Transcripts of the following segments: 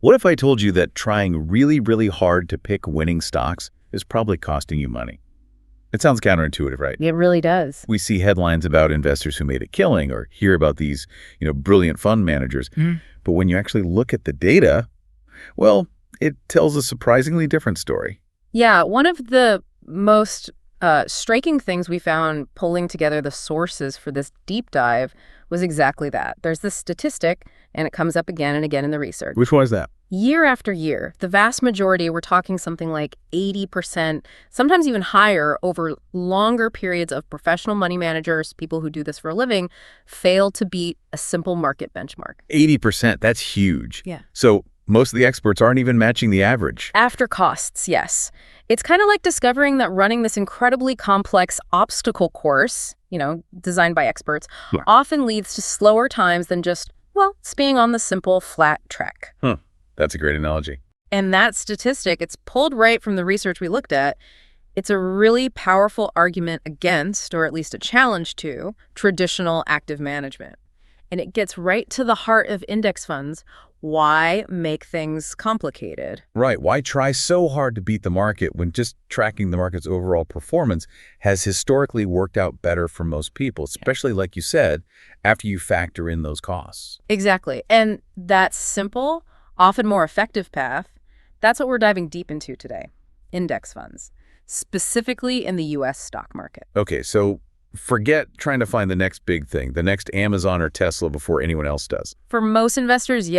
What if I told you that trying really, really hard to pick winning stocks is probably costing you money? It sounds counterintuitive, right? It really does. We see headlines about investors who made a killing or hear about these, brilliant fund managers. But when you actually look at the data, well, it tells a surprisingly different story. Yeah, one of the most striking things we found pulling together the sources for this deep dive was exactly that. There's this statistic, and it comes up again and again in the research. Which one is that? Year after year, the vast majority, we're talking something like 80%, sometimes even higher, over longer periods of professional money managers, people who do this for a living, fail to beat a simple market benchmark. 80%, that's huge. Yeah. So most of the experts aren't even matching the average. After costs, yes. It's kind of like discovering that running this incredibly complex obstacle course, designed by experts, often leads to slower times than just, being on the simple flat track. That's a great analogy. And that statistic, it's pulled right from the research we looked at. It's a really powerful argument against, or at least a challenge to, traditional active management. And it gets right to the heart of index funds. Why make things complicated? Right. Why try so hard to beat the market when just tracking the market's overall performance has historically worked out better for most people, especially, like you said, after you factor in those costs? Exactly. And that simple, often more effective path, that's what we're diving deep into today. Index funds, specifically in the U.S. stock market. Okay, so forget trying to find the next big thing, the next Amazon or Tesla before anyone else does. For most investors,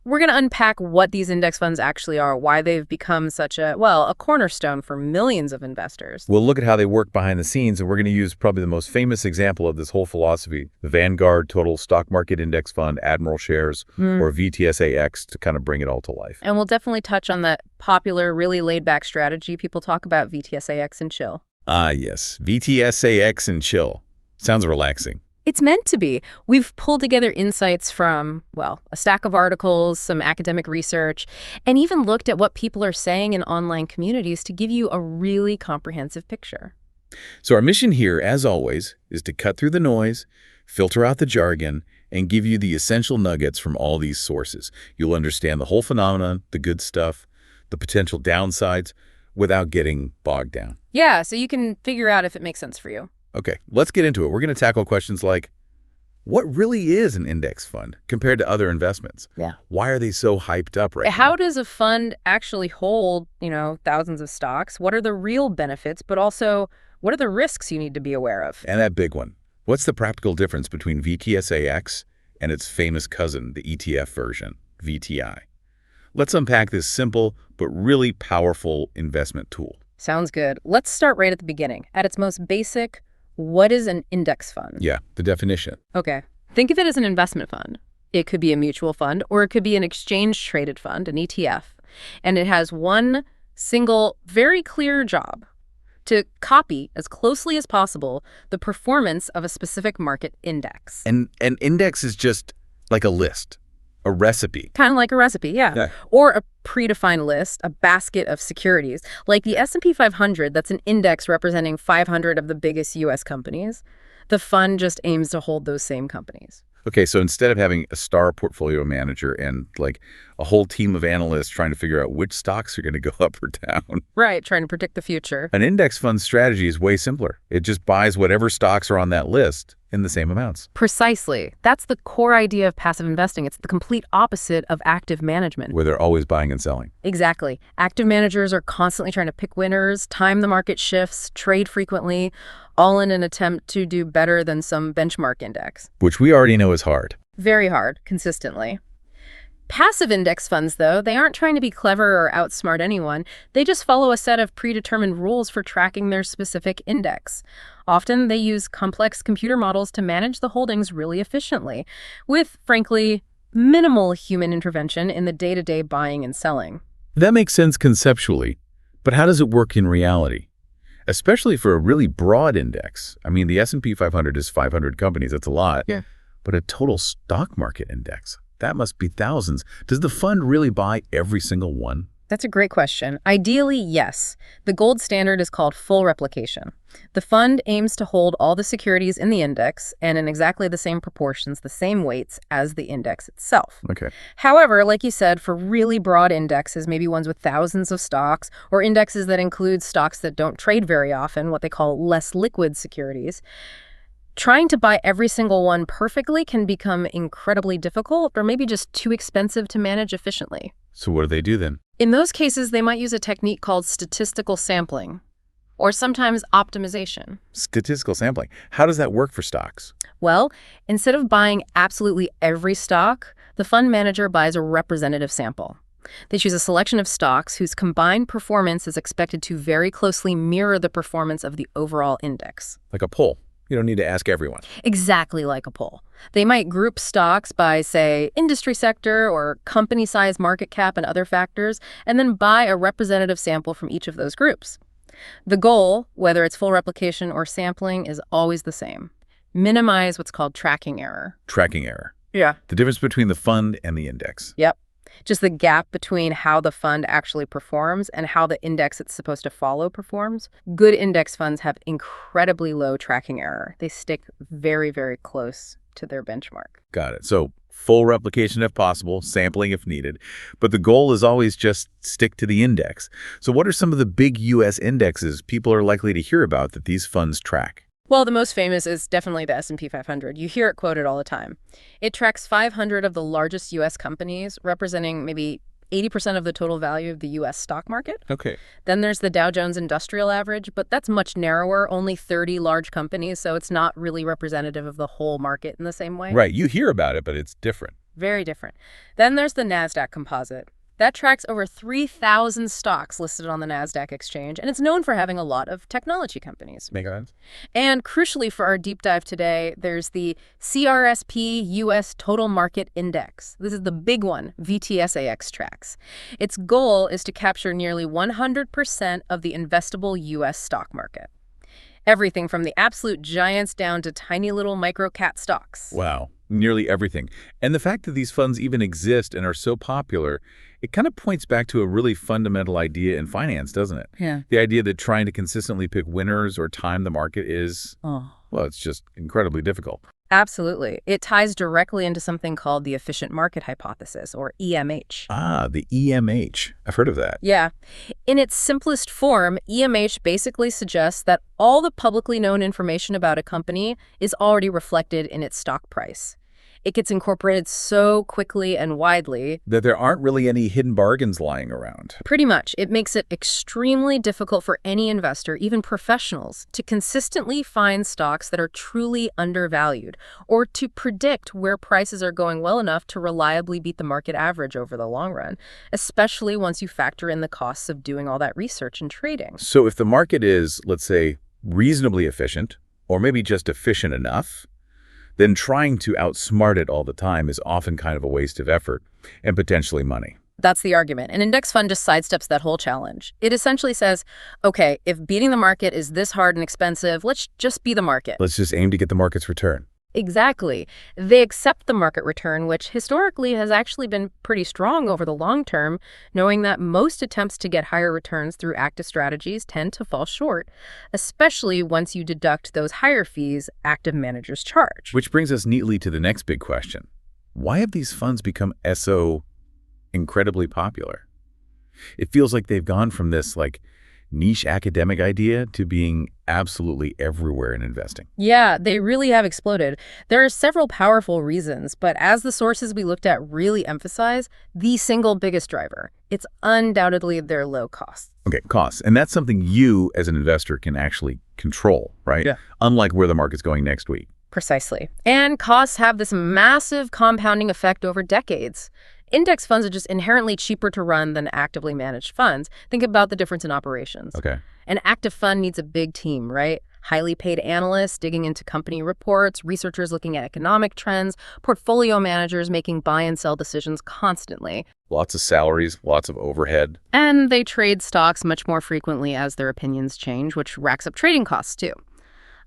we're going to unpack what these index funds actually are, why they've become such a cornerstone for millions of investors. We'll look at how they work behind the scenes, and we're going to use probably the most famous example of this whole philosophy, the Vanguard Total Stock Market Index Fund, Admiral Shares, or VTSAX, to kind of bring it all to life. And we'll definitely touch on that popular, really laid-back strategy people talk about, VTSAX and chill. Ah, yes. VTSAX and chill. Sounds relaxing. It's meant to be. We've pulled together insights from, a stack of articles, some academic research, and even looked at what people are saying in online communities to give you a really comprehensive picture. So our mission here, as always, is to cut through the noise, filter out the jargon, and give you the essential nuggets from all these sources. You'll understand the whole phenomenon, the good stuff, the potential downsides, without getting bogged down. Yeah, so you can figure out if it makes sense for you. Okay, let's get into it. We're going to tackle questions like, what really is an index fund compared to other investments? Yeah. Why are they so hyped up right now? How does a fund actually hold, thousands of stocks? What are the real benefits, but also what are the risks you need to be aware of? And that big one, what's the practical difference between VTSAX and its famous cousin, the ETF version, VTI? Let's unpack this simple but really powerful investment tool. Sounds good. Let's start right at the beginning. At its most basic, what is an index fund? Yeah, the definition. Okay. Think of it as an investment fund. It could be a mutual fund, or it could be an exchange-traded fund, an ETF. And it has one single, very clear job: to copy as closely as possible the performance of a specific market index. And an index is just like a list, a recipe. Kind of like a recipe, yeah. Or a predefined list, a basket of securities. Like the S&P 500, that's an index representing 500 of the biggest U.S. companies. The fund just aims to hold those same companies. Okay, so instead of having a star portfolio manager and like a whole team of analysts trying to figure out which stocks are going to go up or down. Right, trying to predict the future. An index fund strategy is way simpler. It just buys whatever stocks are on that list in the same amounts. Precisely. That's the core idea of passive investing. It's the complete opposite of active management. Where they're always buying and selling. Exactly. Active managers are constantly trying to pick winners, time the market shifts, trade frequently, all in an attempt to do better than some benchmark index. Which we already know is hard. Very hard, consistently. Passive index funds, though, they aren't trying to be clever or outsmart anyone. They just follow a set of predetermined rules for tracking their specific index. Often, they use complex computer models to manage the holdings really efficiently, with, frankly, minimal human intervention in the day-to-day buying and selling. That makes sense conceptually, but how does it work in reality? Especially for a really broad index. I mean, the S&P 500 is 500 companies. That's a lot. Yeah. But a total stock market index, that must be thousands. Does the fund really buy every single one? That's a great question. Ideally, yes. The gold standard is called full replication. The fund aims to hold all the securities in the index and in exactly the same proportions, the same weights as the index itself. Okay. However, like you said, for really broad indexes, maybe ones with thousands of stocks, or indexes that include stocks that don't trade very often, what they call less liquid securities, trying to buy every single one perfectly can become incredibly difficult or maybe just too expensive to manage efficiently. So what do they do then? In those cases, they might use a technique called statistical sampling, or sometimes optimization. Statistical sampling. How does that work for stocks? Well, instead of buying absolutely every stock, the fund manager buys a representative sample. They choose a selection of stocks whose combined performance is expected to very closely mirror the performance of the overall index. Like a poll. You don't need to ask everyone. Exactly like a poll. They might group stocks by, say, industry sector or company size, market cap, and other factors, and then buy a representative sample from each of those groups. The goal, whether it's full replication or sampling, is always the same. Minimize what's called tracking error. Tracking error. Yeah. The difference between the fund and the index. Yep. Just the gap between how the fund actually performs and how the index it's supposed to follow performs. Good index funds have incredibly low tracking error. They stick very, very close to their benchmark. Got it. So full replication if possible, sampling if needed. But the goal is always just stick to the index. So what are some of the big U.S. indexes people are likely to hear about that these funds track? Well, the most famous is definitely the S&P 500. You hear it quoted all the time. It tracks 500 of the largest U.S. companies, representing maybe 80% of the total value of the U.S. stock market. Okay. Then there's the Dow Jones Industrial Average, but that's much narrower, only 30 large companies, so it's not really representative of the whole market in the same way. Right. You hear about it, but it's different. Very different. Then there's the NASDAQ Composite. That tracks over 3,000 stocks listed on the NASDAQ exchange, and it's known for having a lot of technology companies. Make sense? And crucially for our deep dive today, there's the CRSP US Total Market Index. This is the big one VTSAX tracks. Its goal is to capture nearly 100% of the investable US stock market. Everything from the absolute giants down to tiny little micro-cap stocks. Wow. Nearly everything. And the fact that these funds even exist and are so popular, it kind of points back to a really fundamental idea in finance, doesn't it? Yeah. The idea that trying to consistently pick winners or time the market is, well, it's just incredibly difficult. Absolutely. It ties directly into something called the efficient market hypothesis, or EMH. Ah, the EMH. I've heard of that. Yeah. In its simplest form, EMH basically suggests that all the publicly known information about a company is already reflected in its stock price. It gets incorporated so quickly and widely That there aren't really any hidden bargains lying around. pretty much, it makes it extremely difficult for any investor, even professionals, to consistently find stocks that are truly undervalued or to predict where prices are going well enough to reliably beat the market average over the long run, especially once you factor in the costs of doing all that research and trading. So if the market is, let's say, reasonably efficient, or maybe just efficient enough, then trying to outsmart it all the time is often kind of a waste of effort and potentially money. That's the argument. An index fund just sidesteps that whole challenge. It essentially says, okay, if beating the market is this hard and expensive, let's just be the market. Let's just aim to get the market's return. Exactly. They accept the market return, which historically has actually been pretty strong over the long term, knowing that most attempts to get higher returns through active strategies tend to fall short, especially once you deduct those higher fees active managers charge. Which brings us neatly to the next big question. Why have these funds become so incredibly popular? It feels like they've gone from this niche academic idea to being absolutely everywhere in investing. Yeah, they really have exploded. There are several powerful reasons, but as the sources we looked at really emphasize, the single biggest driver, it's undoubtedly their low costs. Okay, costs. And that's something you as an investor can actually control, right? Yeah. Unlike where the market's going next week. Precisely. And costs have this massive compounding effect over decades. Index funds are just inherently cheaper to run than actively managed funds. Think about the difference in operations. Okay. An active fund needs a big team, right? Highly paid analysts digging into company reports, researchers looking at economic trends, portfolio managers making buy and sell decisions constantly. Lots of salaries, lots of overhead. And they trade stocks much more frequently as their opinions change, which racks up trading costs too.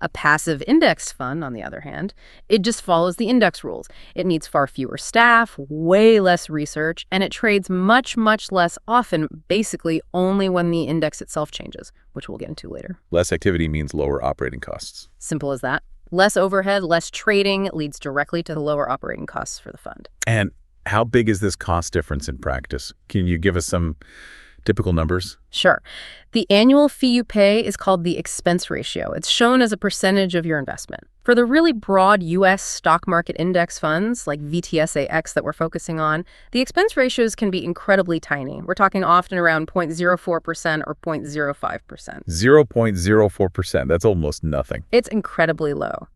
A passive index fund, on the other hand, it just follows the index rules. It needs far fewer staff, way less research, and it trades much, much less often, basically only when the index itself changes, which we'll get into later. Less activity means lower operating costs. Simple as that. Less overhead, less trading leads directly to the lower operating costs for the fund. And how big is this cost difference in practice? Can you give us some typical numbers? Sure. The annual fee you pay is called the expense ratio. It's shown as a percentage of your investment. For the really broad U.S. stock market index funds, like VTSAX that we're focusing on, the expense ratios can be incredibly tiny. We're talking often around 0.04% or 0.05%. 0.04%. That's almost nothing. It's incredibly low.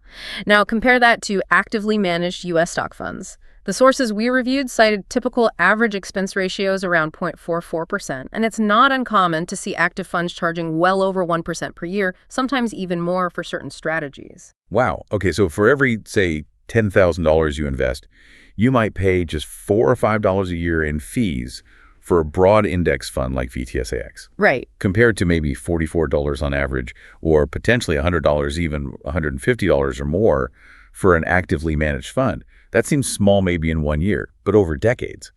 Now, compare that to actively managed U.S. stock funds. The sources we reviewed cited typical average expense ratios around 0.44%, and it's not uncommon to see active funds charging well over 1% per year, sometimes even more for certain strategies. Wow. Okay, so for every, say, $10,000 you invest, you might pay just $4 or $5 a year in fees for a broad index fund like VTSAX. Right. Compared to maybe $44 on average, or potentially $100, even $150 or more for an actively managed fund. That seems small maybe in 1 year, but over decades,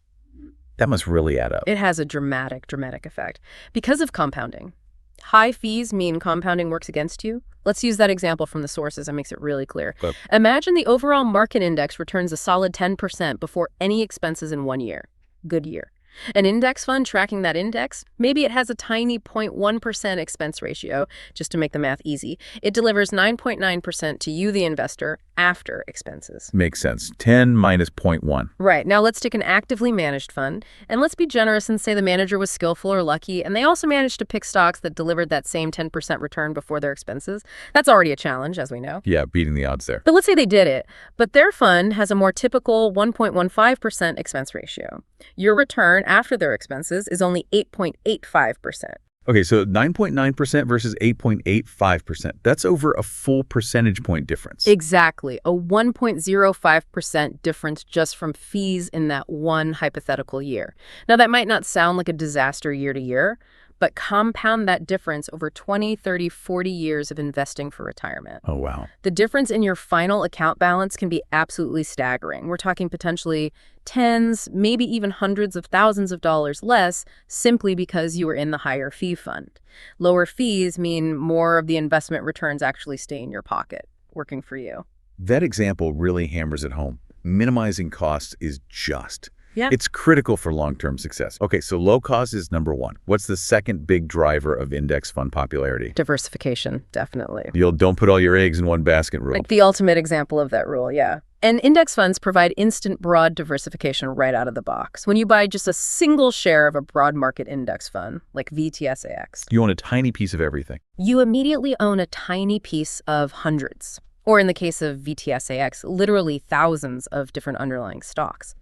that must really add up. It has a dramatic effect. Because of compounding. High fees mean compounding works against you. Let's use that example from the sources that makes it really clear. But imagine the overall market index returns a solid 10% before any expenses in 1 year. Good year. An index fund tracking that index, maybe it has a tiny 0.1% expense ratio, just to make the math easy. It delivers 9.9% to you, the investor, after expenses. Makes sense. 10 minus 0.1. Right. Now let's take an actively managed fund, and let's be generous and say the manager was skillful or lucky, and they also managed to pick stocks that delivered that same 10% return before their expenses. That's already a challenge, as we know. Yeah, beating the odds there. But let's say they did it, but their fund has a more typical 1.15% expense ratio. Your return after their expenses is only 8.85%. Okay, so 9.9% versus 8.85%. That's over a full percentage point difference. Exactly. A 1.05% difference just from fees in that one hypothetical year. Now, that might not sound like a disaster year to year, but compound that difference over 20, 30, 40 years of investing for retirement. Oh, wow. The difference in your final account balance can be absolutely staggering. We're talking potentially tens, maybe even hundreds of thousands of dollars less simply because you were in the higher fee fund. Lower fees mean more of the investment returns actually stay in your pocket, working for you. That example really hammers it home. Minimizing costs is just. Yeah. It's critical for long-term success. Okay, so low cost is number one. What's the second big driver of index fund popularity? Diversification, definitely. Don't put all your eggs in one basket rule. Like the ultimate example of that rule, yeah. And index funds provide instant broad diversification right out of the box. When you buy just a single share of a broad market index fund, like VTSAX, You own a tiny piece of everything. you immediately own a tiny piece of hundreds. Or in the case of VTSAX, literally thousands of different underlying stocks.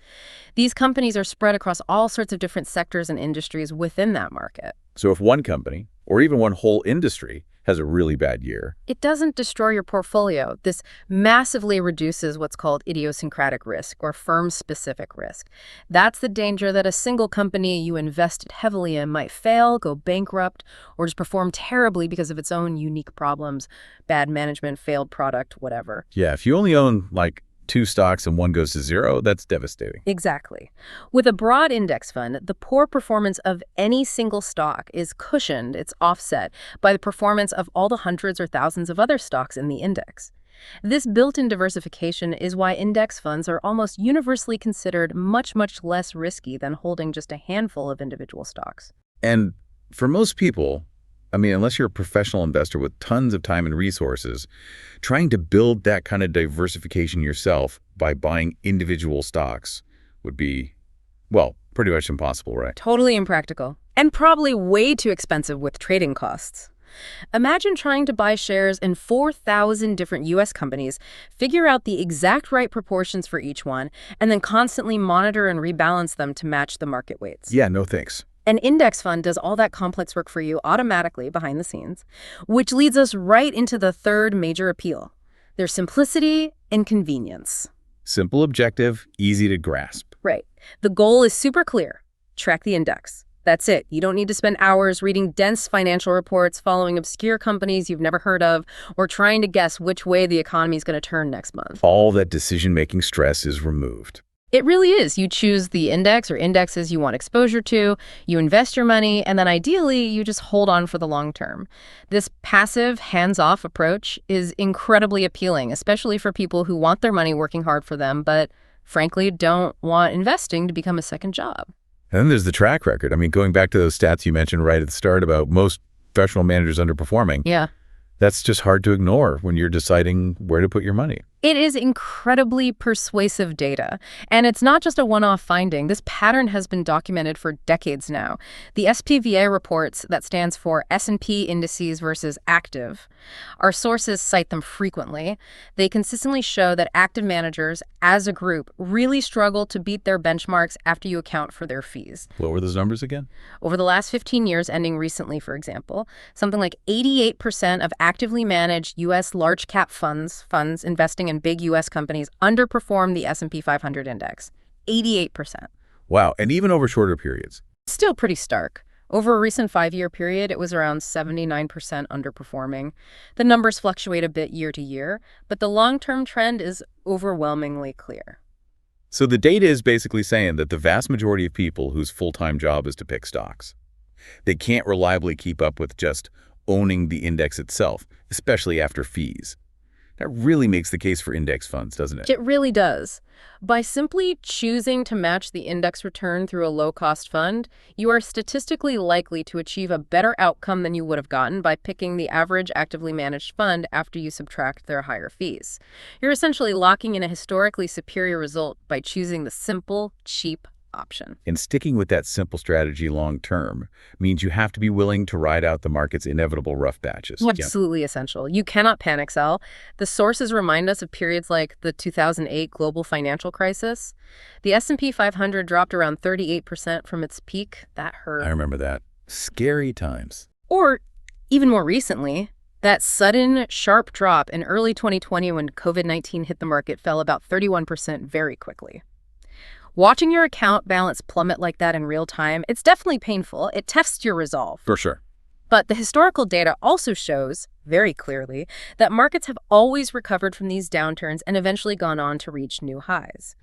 These companies are spread across all sorts of different sectors and industries within that market. So if one company, or even one whole industry, has a really bad year, It doesn't destroy your portfolio. This massively reduces what's called idiosyncratic risk or firm-specific risk. That's the danger that a single company you invested heavily in might fail, go bankrupt, or just perform terribly because of its own unique problems, bad management, failed product, whatever. yeah, if you only own like 2 stocks and one goes to zero, that's devastating. Exactly. With a broad index fund, the poor performance of any single stock is cushioned, it's offset, by the performance of all the hundreds or thousands of other stocks in the index. This built-in diversification is why index funds are almost universally considered much, much less risky than holding just a handful of individual stocks. And for most people, unless you're a professional investor with tons of time and resources, trying to build that kind of diversification yourself by buying individual stocks would be, well, pretty much impossible, right? Totally impractical. And probably way too expensive with trading costs. Imagine trying to buy shares in 4,000 different U.S. companies, figure out the exact right proportions for each one, and then constantly monitor and rebalance them to match the market weights. Yeah, no thanks. An index fund does all that complex work for you automatically behind the scenes, which leads us right into the third major appeal, their simplicity and convenience. Simple objective, easy to grasp. Right. The goal is super clear. Track the index. That's it. You don't need to spend hours reading dense financial reports, following obscure companies you've never heard of, or trying to guess which way the economy is going to turn next month. All that decision-making stress is removed. It really is. You choose the index or indexes you want exposure to, you invest your money, and then ideally, you just hold on for the long term. This passive, hands-off approach is incredibly appealing, especially for people who want their money working hard for them, but frankly don't want investing to become a second job. And then there's the track record. I mean, going back to those stats you mentioned right at the start about most professional managers underperforming. Yeah. That's just hard to ignore when you're deciding where to put your money. It is incredibly persuasive data, and it's not just a one-off finding. This pattern has been documented for decades now. The SPVA reports, that stands for S&P Indices versus Active. Our sources cite them frequently. They consistently show that active managers, as a group, really struggle to beat their benchmarks after you account for their fees. What were those numbers again? Over the last 15 years, ending recently, for example, something like 88% of actively managed U.S. large-cap funds investing in big U.S. companies underperform the S&P 500 index. 88%. Wow, and even over shorter periods. Still pretty stark. Over a recent 5-year period, it was around 79% underperforming. The numbers fluctuate a bit year to year, but the long-term trend is overwhelmingly clear. So the data is basically saying that the vast majority of people whose full-time job is to pick stocks, they can't reliably keep up with just owning the index itself, especially after fees. That really makes the case for index funds, doesn't it? It really does. By simply choosing to match the index return through a low-cost fund, you are statistically likely to achieve a better outcome than you would have gotten by picking the average actively managed fund after you subtract their higher fees. You're essentially locking in a historically superior result by choosing the simple, cheap option. And sticking with that simple strategy long-term means you have to be willing to ride out the market's inevitable rough patches. Absolutely essential. You cannot panic sell. The sources remind us of periods like the 2008 global financial crisis. The S&P 500 dropped around 38% from its peak. That hurt. I remember that. Scary times. Or, even more recently, that sudden, sharp drop in early 2020 when COVID-19 hit the market fell about 31% very quickly. Watching your account balance plummet like that in real time, it's definitely painful. It tests your resolve. For sure. But the historical data also shows, very clearly, that markets have always recovered from these downturns and eventually gone on to reach new highs.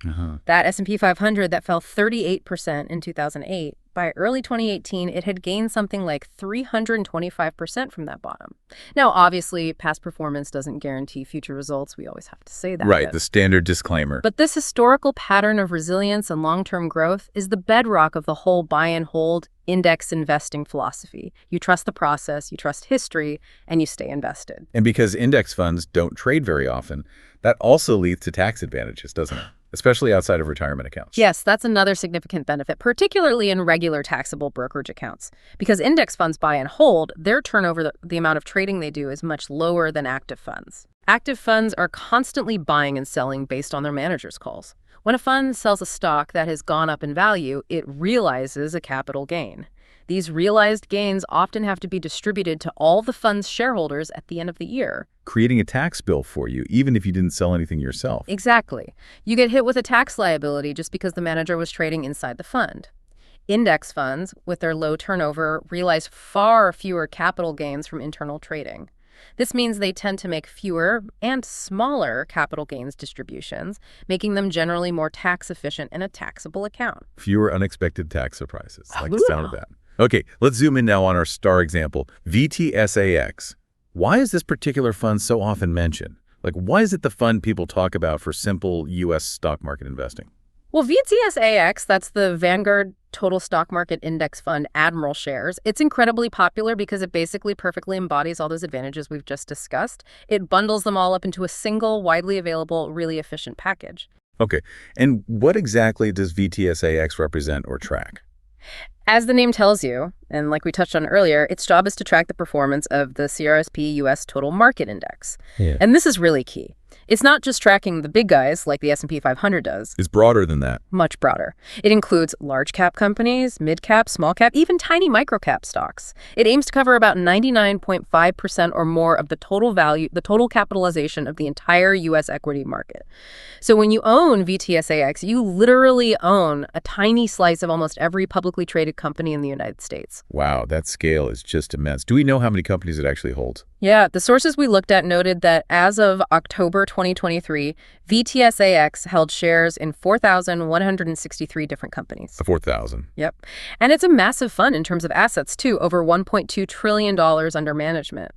That S&P 500 that fell 38% in 2008, by early 2018, it had gained something like 325% from that bottom. Now, obviously, past performance doesn't guarantee future results. We always have to say that. Right, the standard disclaimer. But this historical pattern of resilience and long-term growth is the bedrock of the whole buy and hold index investing philosophy. You trust the process, you trust history, and you stay invested. And because index funds don't trade very often, that also leads to tax advantages, doesn't it? Especially outside of retirement accounts. Yes, that's another significant benefit, particularly in regular taxable brokerage accounts. Because index funds buy and hold, their turnover, the amount of trading they do, is much lower than active funds. Active funds are constantly buying and selling based on their manager's calls. When a fund sells a stock that has gone up in value, it realizes a capital gain. These realized gains often have to be distributed to all the fund's shareholders at the end of the year, creating a tax bill for you, even if you didn't sell anything yourself. Exactly. You get hit with a tax liability just because the manager was trading inside the fund. Index funds, with their low turnover, realize far fewer capital gains from internal trading. This means they tend to make fewer and smaller capital gains distributions, making them generally more tax efficient in a taxable account. Fewer unexpected tax surprises. I like the sound of that. Okay, let's zoom in now on our star example, VTSAX. Why is this particular fund so often mentioned? Like, why is it the fund people talk about for simple U.S. stock market investing? Well, VTSAX, that's the Vanguard Total Stock Market Index Fund Admiral shares. It's incredibly popular because it basically perfectly embodies all those advantages we've just discussed. It bundles them all up into a single, widely available, really efficient package. Okay, and what exactly does VTSAX represent or track? As the name tells you, And like we touched on earlier, its job is to track the performance of the CRSP US Total Market Index. Yeah. And this is really key. It's not just tracking the big guys like the S&P 500 does. It's broader than that. Much broader. It includes large cap companies, mid cap, small cap, even tiny micro cap stocks. It aims to cover about 99.5% or more of the total value, the total capitalization of the entire US equity market. So when you own VTSAX, you literally own a tiny slice of almost every publicly traded company in the United States. Wow, that scale is just immense. Do we know how many companies it actually holds? Yeah, the sources we looked at noted that as of October 2023, VTSAX held shares in 4,163 different companies. 4,000. Yep. And it's a massive fund in terms of assets, too, over $1.2 trillion under management.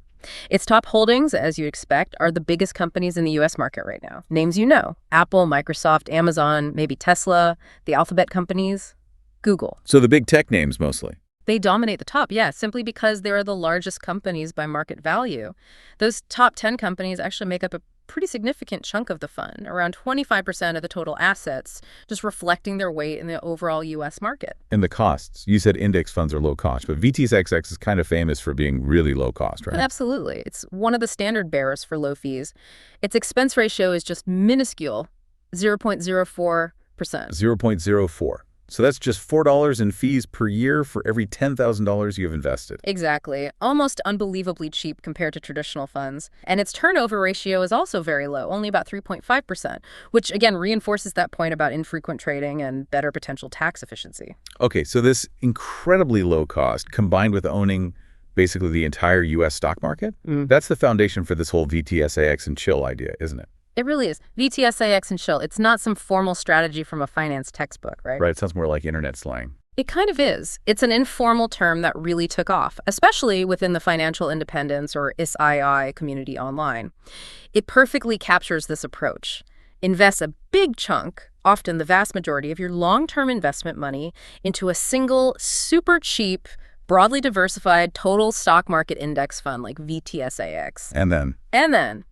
Its top holdings, as you'd expect, are the biggest companies in the U.S. market right now. Names you know: Apple, Microsoft, Amazon, maybe Tesla, the alphabet companies, Google. So the big tech names mostly. They dominate the top, yeah, simply because they are the largest companies by market value. Those top 10 companies actually make up a pretty significant chunk of the fund, around 25% of the total assets, just reflecting their weight in the overall U.S. market. And the costs. You said index funds are low cost, but VTSAX is kind of famous for being really low cost, right? Absolutely. It's one of the standard bearers for low fees. Its expense ratio is just minuscule, 0.04%. 0.04. So that's just $4 in fees per year for every $10,000 you've invested. Exactly. Almost unbelievably cheap compared to traditional funds. And its turnover ratio is also very low, only about 3.5%, which again reinforces that point about infrequent trading and better potential tax efficiency. Okay, so this incredibly low cost combined with owning basically the entire U.S. stock market, that's the foundation for this whole VTSAX and chill idea, isn't it? It really is. VTSAX and chill. It's not some formal strategy from a finance textbook, right? Right, it sounds more like internet slang. It kind of is. It's an informal term that really took off, especially within the financial independence or SII community online. It perfectly captures this approach. Invest a big chunk, often the vast majority of your long-term investment money, into a single, super cheap, broadly diversified total stock market index fund like VTSAX. And then?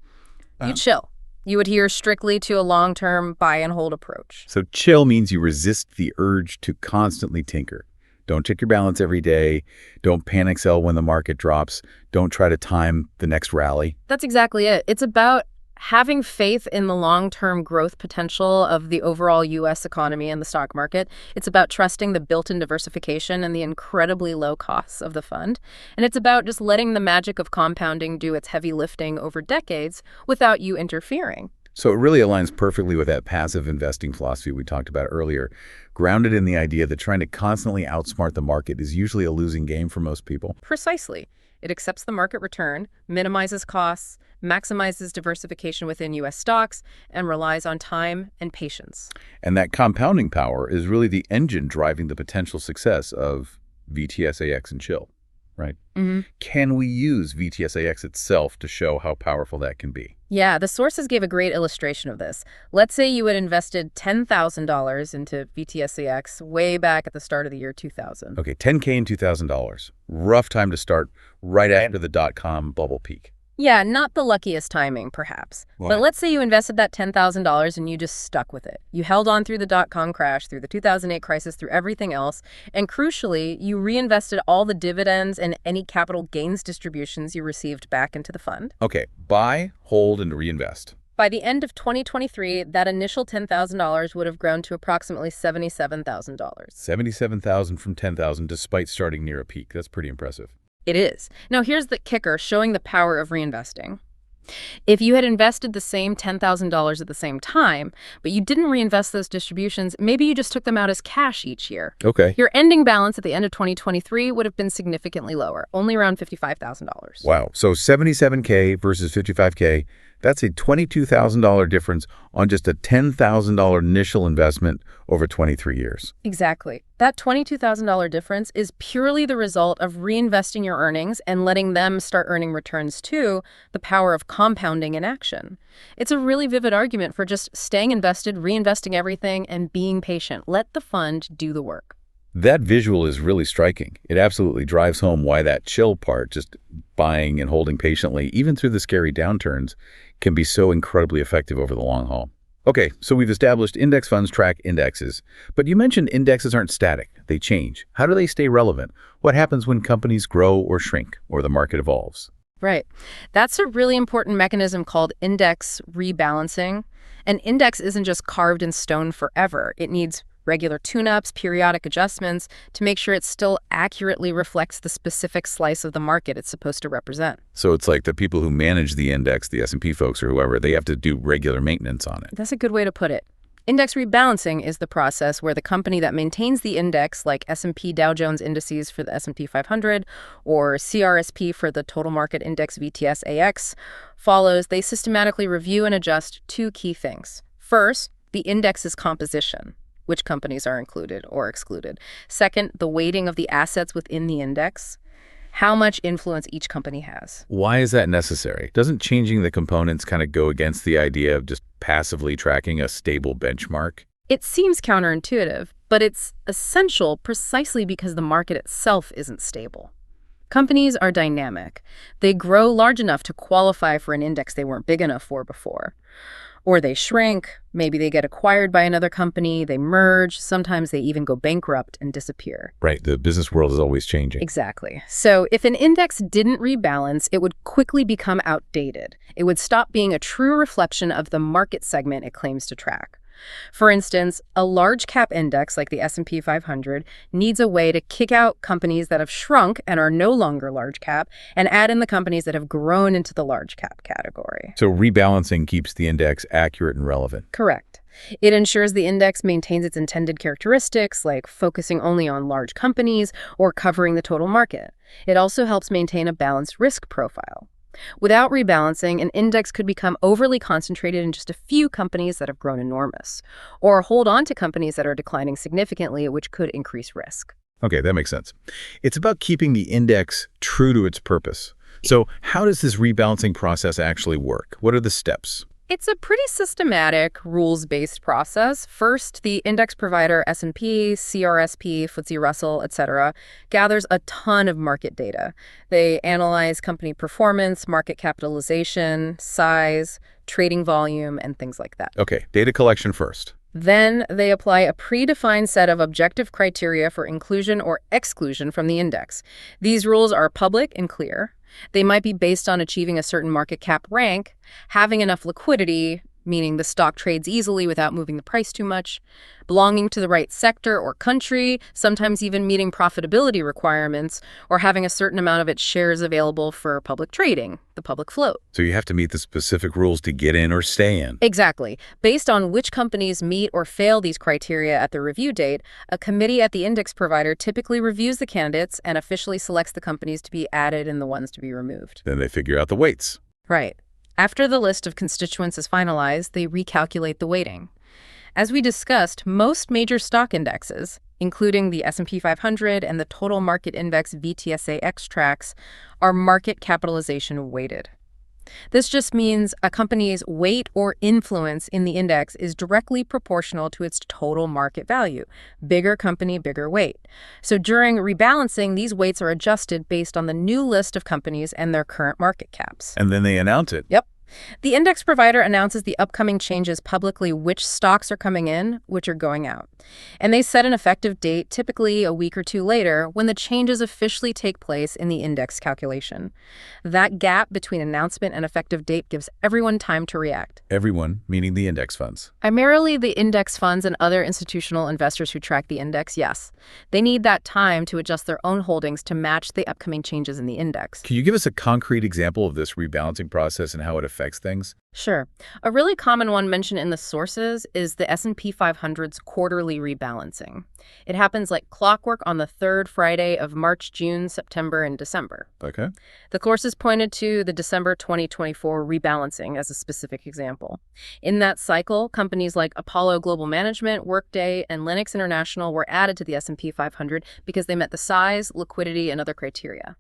You chill. You adhere strictly to a long-term buy-and-hold approach. So chill means you resist the urge to constantly tinker. Don't check your balance every day. Don't panic sell when the market drops. Don't try to time the next rally. That's exactly it. It's about having faith in the long-term growth potential of the overall U.S. economy and the stock market. It's about trusting the built-in diversification and the incredibly low costs of the fund. And it's about just letting the magic of compounding do its heavy lifting over decades without you interfering. So it really aligns perfectly with that passive investing philosophy we talked about earlier, grounded in the idea that trying to constantly outsmart the market is usually a losing game for most people. Precisely. It accepts the market return, minimizes costs, maximizes diversification within U.S. stocks, and relies on time and patience. And that compounding power is really the engine driving the potential success of VTSAX and chill, right? Can we use VTSAX itself to show how powerful that can be? Yeah, the sources gave a great illustration of this. Let's say you had invested $10,000 into VTSAX way back at the start of the year 2000. Okay, $10K and $2,000. Rough time to start right after the dot-com bubble peak. Yeah, not the luckiest timing, perhaps. Why? But let's say you invested that $10,000 and you just stuck with it. You held on through the dot-com crash, through the 2008 crisis, through everything else, and crucially, you reinvested all the dividends and any capital gains distributions you received back into the fund. Okay, buy, hold, and reinvest. By the end of 2023, that initial $10,000 would have grown to approximately $77,000. $77,000 from $10,000 despite starting near a peak. That's pretty impressive. It is. Now, here's the kicker showing the power of reinvesting. If you had invested the same $10,000 at the same time, but you didn't reinvest those distributions, maybe you just took them out as cash each year. Okay. Your ending balance at the end of 2023 would have been significantly lower, only around $55,000. Wow. So $77K versus $55K, that's a $22,000 difference on just a $10,000 initial investment over 23 years. Exactly. That $22,000 difference is purely the result of reinvesting your earnings and letting them start earning returns too, the power of compounding in action. It's a really vivid argument for just staying invested, reinvesting everything, and being patient. Let the fund do the work. That visual is really striking. It absolutely drives home why that chill part, just buying and holding patiently, even through the scary downturns, can be so incredibly effective over the long haul. Okay, so we've established index funds track indexes, but you mentioned indexes aren't static. They change. How do they stay relevant? What happens when companies grow or shrink, or the market evolves? Right. That's a really important mechanism called index rebalancing. An index isn't just carved in stone forever. It needs regular tune-ups, periodic adjustments to make sure it still accurately reflects the specific slice of the market it's supposed to represent. So it's like the people who manage the index, the S&P folks or whoever, they have to do regular maintenance on it. That's a good way to put it. Index rebalancing is the process where the company that maintains the index, like S&P Dow Jones indices for the S&P 500 or CRSP for the total market index VTSAX, follows. They systematically review and adjust two key things. First, the index's composition, which companies are included or excluded. Second, the weighting of the assets within the index, how much influence each company has. Why is that necessary? Doesn't changing the components kind of go against the idea of just passively tracking a stable benchmark? It seems counterintuitive, but it's essential precisely because the market itself isn't stable. Companies are dynamic. They grow large enough to qualify for an index they weren't big enough for before. Or they shrink, maybe they get acquired by another company, they merge, sometimes they even go bankrupt and disappear. Right, the business world is always changing. Exactly. So if an index didn't rebalance, it would quickly become outdated. It would stop being a true reflection of the market segment it claims to track. For instance, a large cap index like the S&P 500 needs a way to kick out companies that have shrunk and are no longer large cap and add in the companies that have grown into the large cap category. So rebalancing keeps the index accurate and relevant. Correct. It ensures the index maintains its intended characteristics, like focusing only on large companies or covering the total market. It also helps maintain a balanced risk profile. Without rebalancing, an index could become overly concentrated in just a few companies that have grown enormous, or hold on to companies that are declining significantly, which could increase risk. Okay, that makes sense. It's about keeping the index true to its purpose. So how does this rebalancing process actually work? What are the steps? It's a pretty systematic, rules-based process. First, the index provider S&P, CRSP, FTSE Russell, etc., gathers a ton of market data. They analyze company performance, market capitalization, size, trading volume, and things like that. Okay, data collection first. Then they apply a predefined set of objective criteria for inclusion or exclusion from the index. These rules are public and clear. They might be based on achieving a certain market cap rank, having enough liquidity, meaning the stock trades easily without moving the price too much, belonging to the right sector or country, sometimes even meeting profitability requirements, or having a certain amount of its shares available for public trading, the public float. So you have to meet the specific rules to get in or stay in. Exactly. Based on which companies meet or fail these criteria at the review date, a committee at the index provider typically reviews the candidates and officially selects the companies to be added and the ones to be removed. Then they figure out the weights. Right. After the list of constituents is finalized, they recalculate the weighting. As we discussed, most major stock indexes, including the S&P 500 and the total market index VTSAX tracks, are market capitalization weighted. This just means a company's weight or influence in the index is directly proportional to its total market value. Bigger company, bigger weight. So during rebalancing, these weights are adjusted based on the new list of companies and their current market caps. And then they announce it. Yep. The index provider announces the upcoming changes publicly, which stocks are coming in, which are going out. And they set an effective date, typically a week or two later, when the changes officially take place in the index calculation. That gap between announcement and effective date gives everyone time to react. Everyone, meaning the index funds. Primarily the index funds and other institutional investors who track the index, yes. They need that time to adjust their own holdings to match the upcoming changes in the index. Can you give us a concrete example of this rebalancing process and how it affects things? Sure. A really common one mentioned in the sources is the S&P 500's quarterly rebalancing. It happens like clockwork on the third Friday of March, June, September, and December. Okay. The sources pointed to the December 2024 rebalancing as a specific example. In that cycle, companies like Apollo Global Management, Workday, and Linux International were added to the S&P 500 because they met the size, liquidity, and other criteria.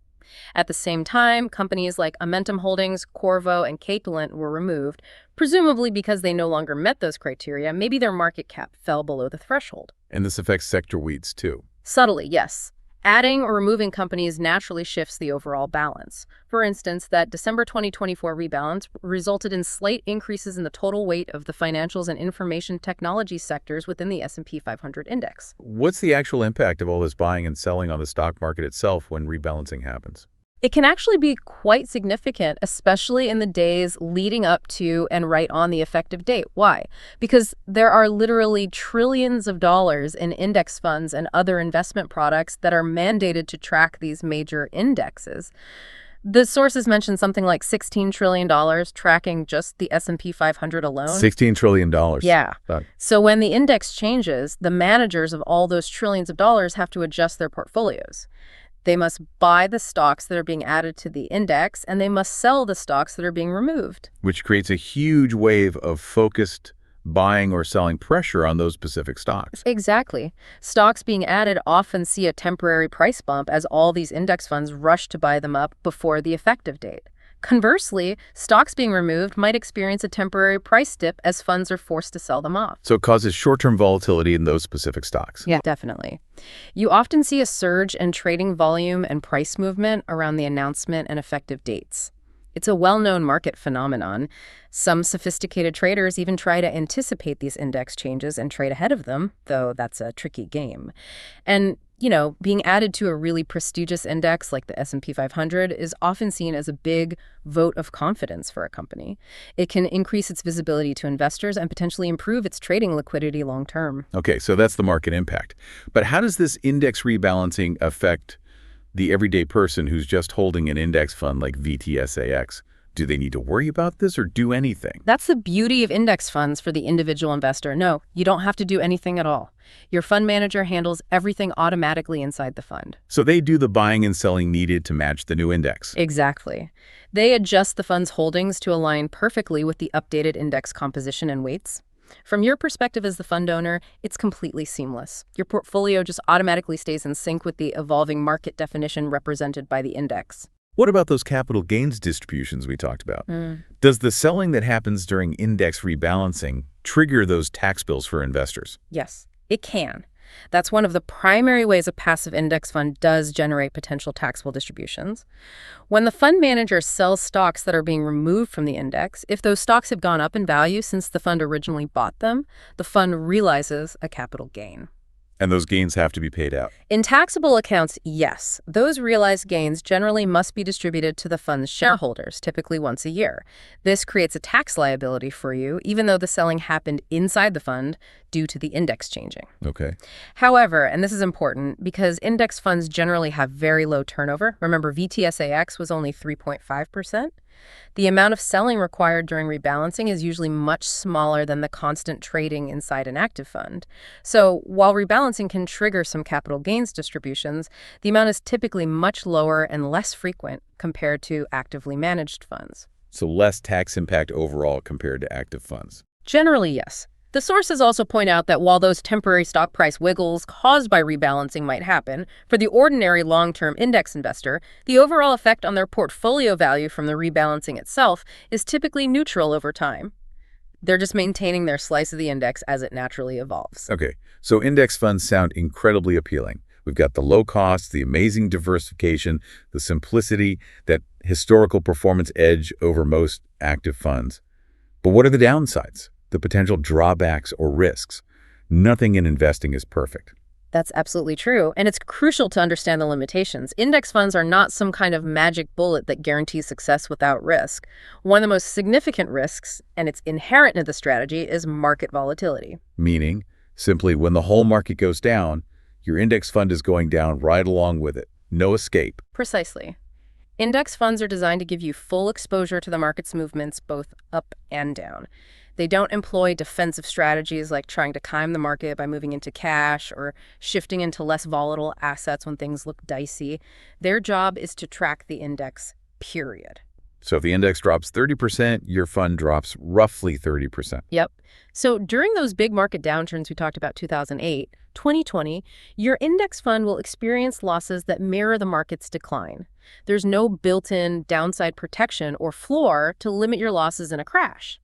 At the same time, companies like Amentum Holdings, Corvo, and Capelent were removed, presumably because they no longer met those criteria. Maybe their market cap fell below the threshold. And this affects sector weights too. Subtly, yes. Adding or removing companies naturally shifts the overall balance. For instance, that December 2024 rebalance resulted in slight increases in the total weight of the financials and information technology sectors within the S&P 500 index. What's the actual impact of all this buying and selling on the stock market itself when rebalancing happens? It can actually be quite significant, especially in the days leading up to and right on the effective date. Why? Because there are literally trillions of dollars in index funds and other investment products that are mandated to track these major indexes. The sources mention something like $16 trillion tracking just the S&P 500 alone. $16 trillion. Yeah. So when the index changes, the managers of all those trillions of dollars have to adjust their portfolios. They must buy the stocks that are being added to the index, and they must sell the stocks that are being removed. Which creates a huge wave of focused buying or selling pressure on those specific stocks. Exactly. Stocks being added often see a temporary price bump as all these index funds rush to buy them up before the effective date. Conversely, stocks being removed might experience a temporary price dip as funds are forced to sell them off. So it causes short-term volatility in those specific stocks. Yeah, definitely. You often see a surge in trading volume and price movement around the announcement and effective dates. It's a well-known market phenomenon. Some sophisticated traders even try to anticipate these index changes and trade ahead of them, though that's a tricky game. And being added to a really prestigious index like the S&P 500 is often seen as a big vote of confidence for a company. It can increase its visibility to investors and potentially improve its trading liquidity long term. Okay, so that's the market impact. But how does this index rebalancing affect the everyday person who's just holding an index fund like VTSAX? Do they need to worry about this or do anything? That's the beauty of index funds for the individual investor. No, you don't have to do anything at all. Your fund manager handles everything automatically inside the fund. So they do the buying and selling needed to match the new index. Exactly. They adjust the fund's holdings to align perfectly with the updated index composition and weights. From your perspective as the fund owner, it's completely seamless. Your portfolio just automatically stays in sync with the evolving market definition represented by the index. What about those capital gains distributions we talked about? Does the selling that happens during index rebalancing trigger those tax bills for investors? Yes, it can. That's one of the primary ways a passive index fund does generate potential taxable distributions. When the fund manager sells stocks that are being removed from the index, if those stocks have gone up in value since the fund originally bought them, the fund realizes a capital gain. And those gains have to be paid out. In taxable accounts, yes. Those realized gains generally must be distributed to the fund's shareholders, typically once a year. This creates a tax liability for you, even though the selling happened inside the fund due to the index changing. Okay. However, and this is important, because index funds generally have very low turnover. Remember, VTSAX was only 3.5%. The amount of selling required during rebalancing is usually much smaller than the constant trading inside an active fund. So while rebalancing can trigger some capital gains distributions, the amount is typically much lower and less frequent compared to actively managed funds. So less tax impact overall compared to active funds. Generally, yes. The sources also point out that while those temporary stock price wiggles caused by rebalancing might happen, for the ordinary long-term index investor, the overall effect on their portfolio value from the rebalancing itself is typically neutral over time. They're just maintaining their slice of the index as it naturally evolves. Okay, so index funds sound incredibly appealing. We've got the low cost, the amazing diversification, the simplicity, that historical performance edge over most active funds. But what are the downsides? The potential drawbacks or risks? Nothing in investing is perfect. That's absolutely true, and it's crucial to understand the limitations. Index funds are not some kind of magic bullet that guarantees success without risk. One of the most significant risks, and it's inherent in the strategy, is market volatility. Meaning, simply when the whole market goes down, your index fund is going down right along with it. No escape. Precisely. Index funds are designed to give you full exposure to the market's movements, both up and down. They don't employ defensive strategies like trying to time the market by moving into cash or shifting into less volatile assets when things look dicey. Their job is to track the index, period. So if the index drops 30%, your fund drops roughly 30%. Yep. So during those big market downturns we talked about, 2008, 2020, your index fund will experience losses that mirror the market's decline. There's no built-in downside protection or floor to limit your losses in a crash.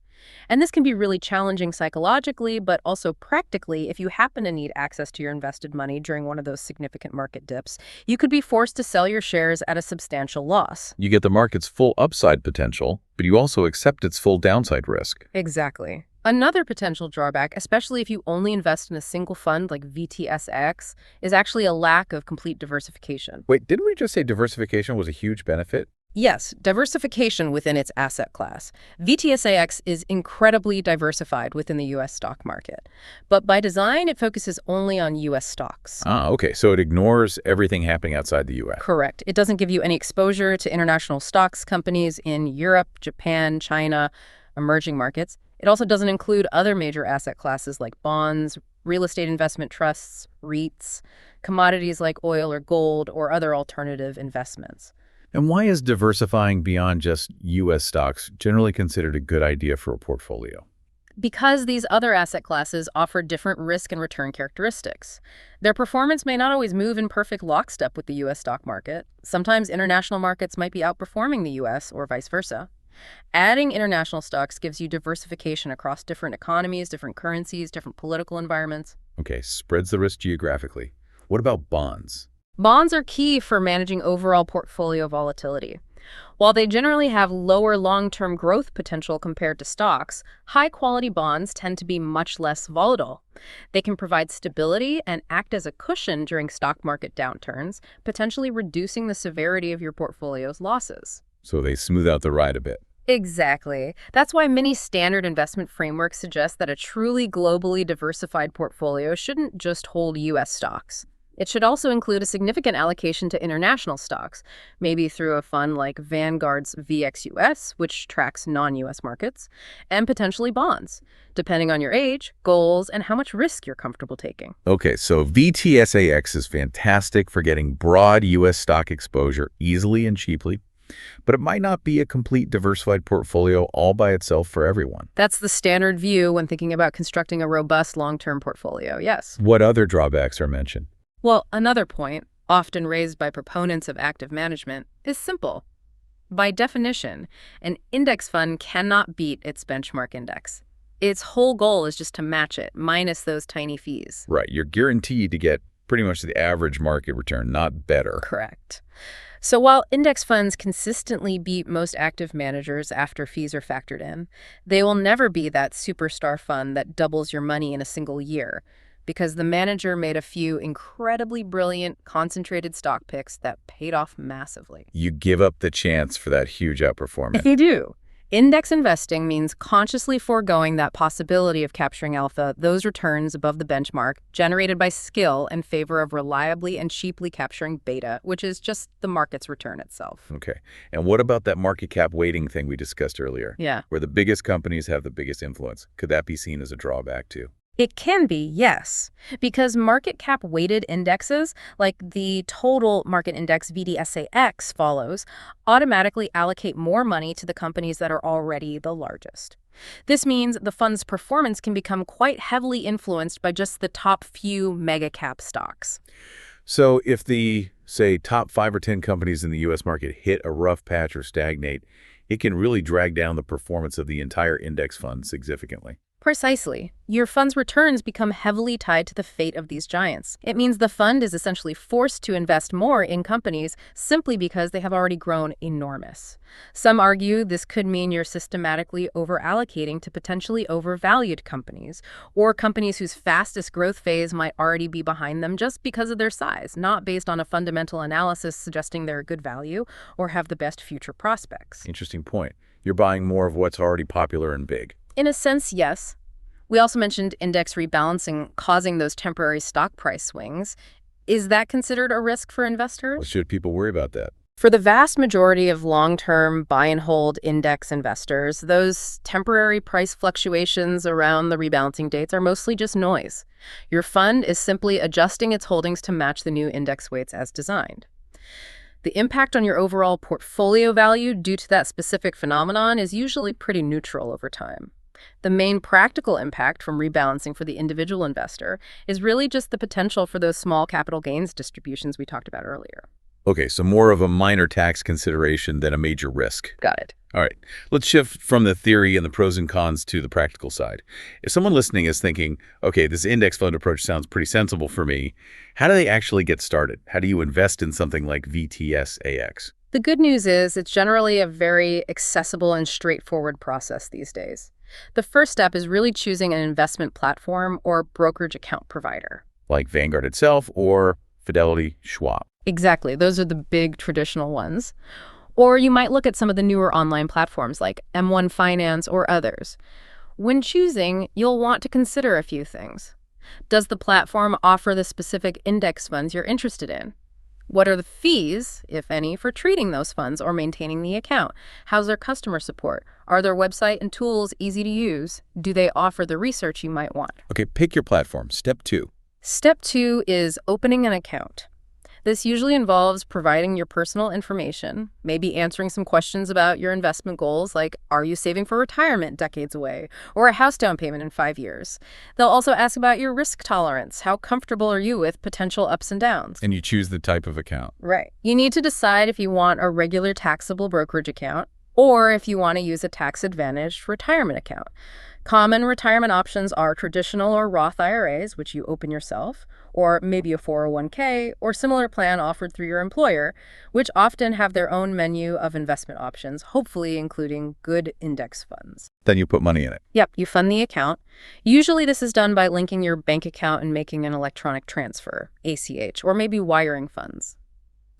And this can be really challenging psychologically, but also practically if you happen to need access to your invested money during one of those significant market dips. You could be forced to sell your shares at a substantial loss. You get the market's full upside potential, but you also accept its full downside risk. Exactly. Another potential drawback, especially if you only invest in a single fund like VTSAX, is actually a lack of complete diversification. Wait, didn't we just say diversification was a huge benefit? Yes, diversification within its asset class. VTSAX is incredibly diversified within the U.S. stock market. But by design, it focuses only on U.S. stocks. Ah, okay, so it ignores everything happening outside the U.S. Correct. It doesn't give you any exposure to international stocks companies in Europe, Japan, China, emerging markets. It also doesn't include other major asset classes like bonds, real estate investment trusts, REITs, commodities like oil or gold, or other alternative investments. And why is diversifying beyond just U.S. stocks generally considered a good idea for a portfolio? Because these other asset classes offer different risk and return characteristics. Their performance may not always move in perfect lockstep with the U.S. stock market. Sometimes international markets might be outperforming the U.S. or vice versa. Adding international stocks gives you diversification across different economies, different currencies, different political environments. Okay, spreads the risk geographically. What about bonds? Bonds are key for managing overall portfolio volatility. While they generally have lower long-term growth potential compared to stocks, high-quality bonds tend to be much less volatile. They can provide stability and act as a cushion during stock market downturns, potentially reducing the severity of your portfolio's losses. So they smooth out the ride a bit. Exactly. That's why many standard investment frameworks suggest that a truly globally diversified portfolio shouldn't just hold U.S. stocks. It should also include a significant allocation to international stocks, maybe through a fund like Vanguard's VXUS, which tracks non-U.S. markets, and potentially bonds, depending on your age, goals, and how much risk you're comfortable taking. Okay, so VTSAX is fantastic for getting broad U.S. stock exposure easily and cheaply, but it might not be a complete diversified portfolio all by itself for everyone. That's the standard view when thinking about constructing a robust long-term portfolio, yes. What other drawbacks are mentioned? Well, another point, often raised by proponents of active management, is simple. By definition, an index fund cannot beat its benchmark index. Its whole goal is just to match it, minus those tiny fees. Right, you're guaranteed to get pretty much the average market return, not better. Correct. So while index funds consistently beat most active managers after fees are factored in, they will never be that superstar fund that doubles your money in a single year, because the manager made a few incredibly brilliant, concentrated stock picks that paid off massively. You give up the chance for that huge outperformance. You do. Index investing means consciously foregoing that possibility of capturing alpha, those returns above the benchmark, generated by skill in favor of reliably and cheaply capturing beta, which is just the market's return itself. Okay. And what about that market cap weighting thing we discussed earlier? Yeah. Where the biggest companies have the biggest influence. Could that be seen as a drawback too? It can be, yes, because market cap weighted indexes, like the total market index VTSAX follows, automatically allocate more money to the companies that are already the largest. This means the fund's performance can become quite heavily influenced by just the top few mega cap stocks. So if the, say, top 5 or 10 companies in the U.S. market hit a rough patch or stagnate, it can really drag down the performance of the entire index fund significantly. Precisely. Your fund's returns become heavily tied to the fate of these giants. It means the fund is essentially forced to invest more in companies simply because they have already grown enormous. Some argue this could mean you're systematically over-allocating to potentially overvalued companies, or companies whose fastest growth phase might already be behind them just because of their size, not based on a fundamental analysis suggesting they're a good value or have the best future prospects. Interesting point. You're buying more of what's already popular and big. In a sense, yes. We also mentioned index rebalancing causing those temporary stock price swings. Is that considered a risk for investors? Well, should people worry about that? For the vast majority of long-term buy-and-hold index investors, those temporary price fluctuations around the rebalancing dates are mostly just noise. Your fund is simply adjusting its holdings to match the new index weights as designed. The impact on your overall portfolio value due to that specific phenomenon is usually pretty neutral over time. The main practical impact from rebalancing for the individual investor is really just the potential for those small capital gains distributions we talked about earlier. Okay, so more of a minor tax consideration than a major risk. Got it. All right, let's shift from the theory and the pros and cons to the practical side. If someone listening is thinking, okay, this index fund approach sounds pretty sensible for me, how do they actually get started? How do you invest in something like VTSAX? The good news is it's generally a very accessible and straightforward process these days. The first step is really choosing an investment platform or brokerage account provider. Like Vanguard itself or Fidelity, Schwab? Exactly. Those are the big traditional ones. Or you might look at some of the newer online platforms like M1 Finance or others. When choosing, you'll want to consider a few things. Does the platform offer the specific index funds you're interested in? What are the fees, if any, for treating those funds or maintaining the account? How's their customer support? Are their website and tools easy to use? Do they offer the research you might want? Okay, pick your platform. Step 2. Step 2 is opening an account. This usually involves providing your personal information, maybe answering some questions about your investment goals, like are you saving for retirement decades away, or a house down payment in 5 years. They'll also ask about your risk tolerance. How comfortable are you with potential ups and downs? And you choose the type of account. Right. You need to decide if you want a regular taxable brokerage account or if you want to use a tax-advantaged retirement account. Common retirement options are traditional or Roth IRAs, which you open yourself, or maybe a 401k or similar plan offered through your employer, which often have their own menu of investment options, hopefully including good index funds. Then you put money in it. Yep, you fund the account. Usually this is done by linking your bank account and making an electronic transfer, ACH, or maybe wiring funds.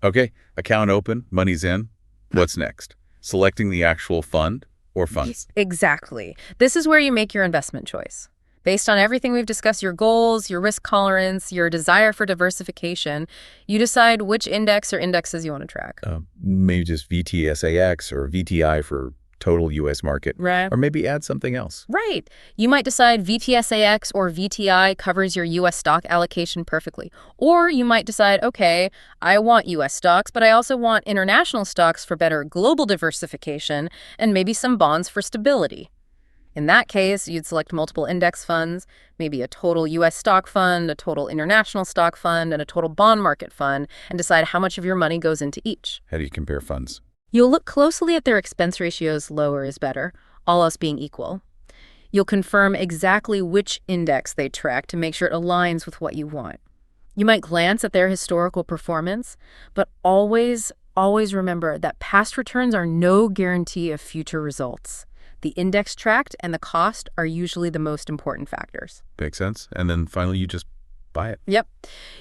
Okay, account open, money's in. What's next? Selecting the actual fund or funds? Exactly. This is where you make your investment choice. Based on everything we've discussed, your goals, your risk tolerance, your desire for diversification, you decide which index or indexes you want to track. Maybe just VTSAX or VTI for total U.S. market. Right. Or maybe add something else. Right. You might decide VTSAX or VTI covers your U.S. stock allocation perfectly. Or you might decide, okay, I want U.S. stocks, but I also want international stocks for better global diversification and maybe some bonds for stability. In that case, you'd select multiple index funds, maybe a total U.S. stock fund, a total international stock fund, and a total bond market fund, and decide how much of your money goes into each. How do you compare funds? You'll look closely at their expense ratios. Lower is better, all else being equal. You'll confirm exactly which index they track to make sure it aligns with what you want. You might glance at their historical performance, but always remember that past returns are no guarantee of future results. The index tracked and the cost are usually the most important factors. Makes sense. And then finally, you just buy it. Yep.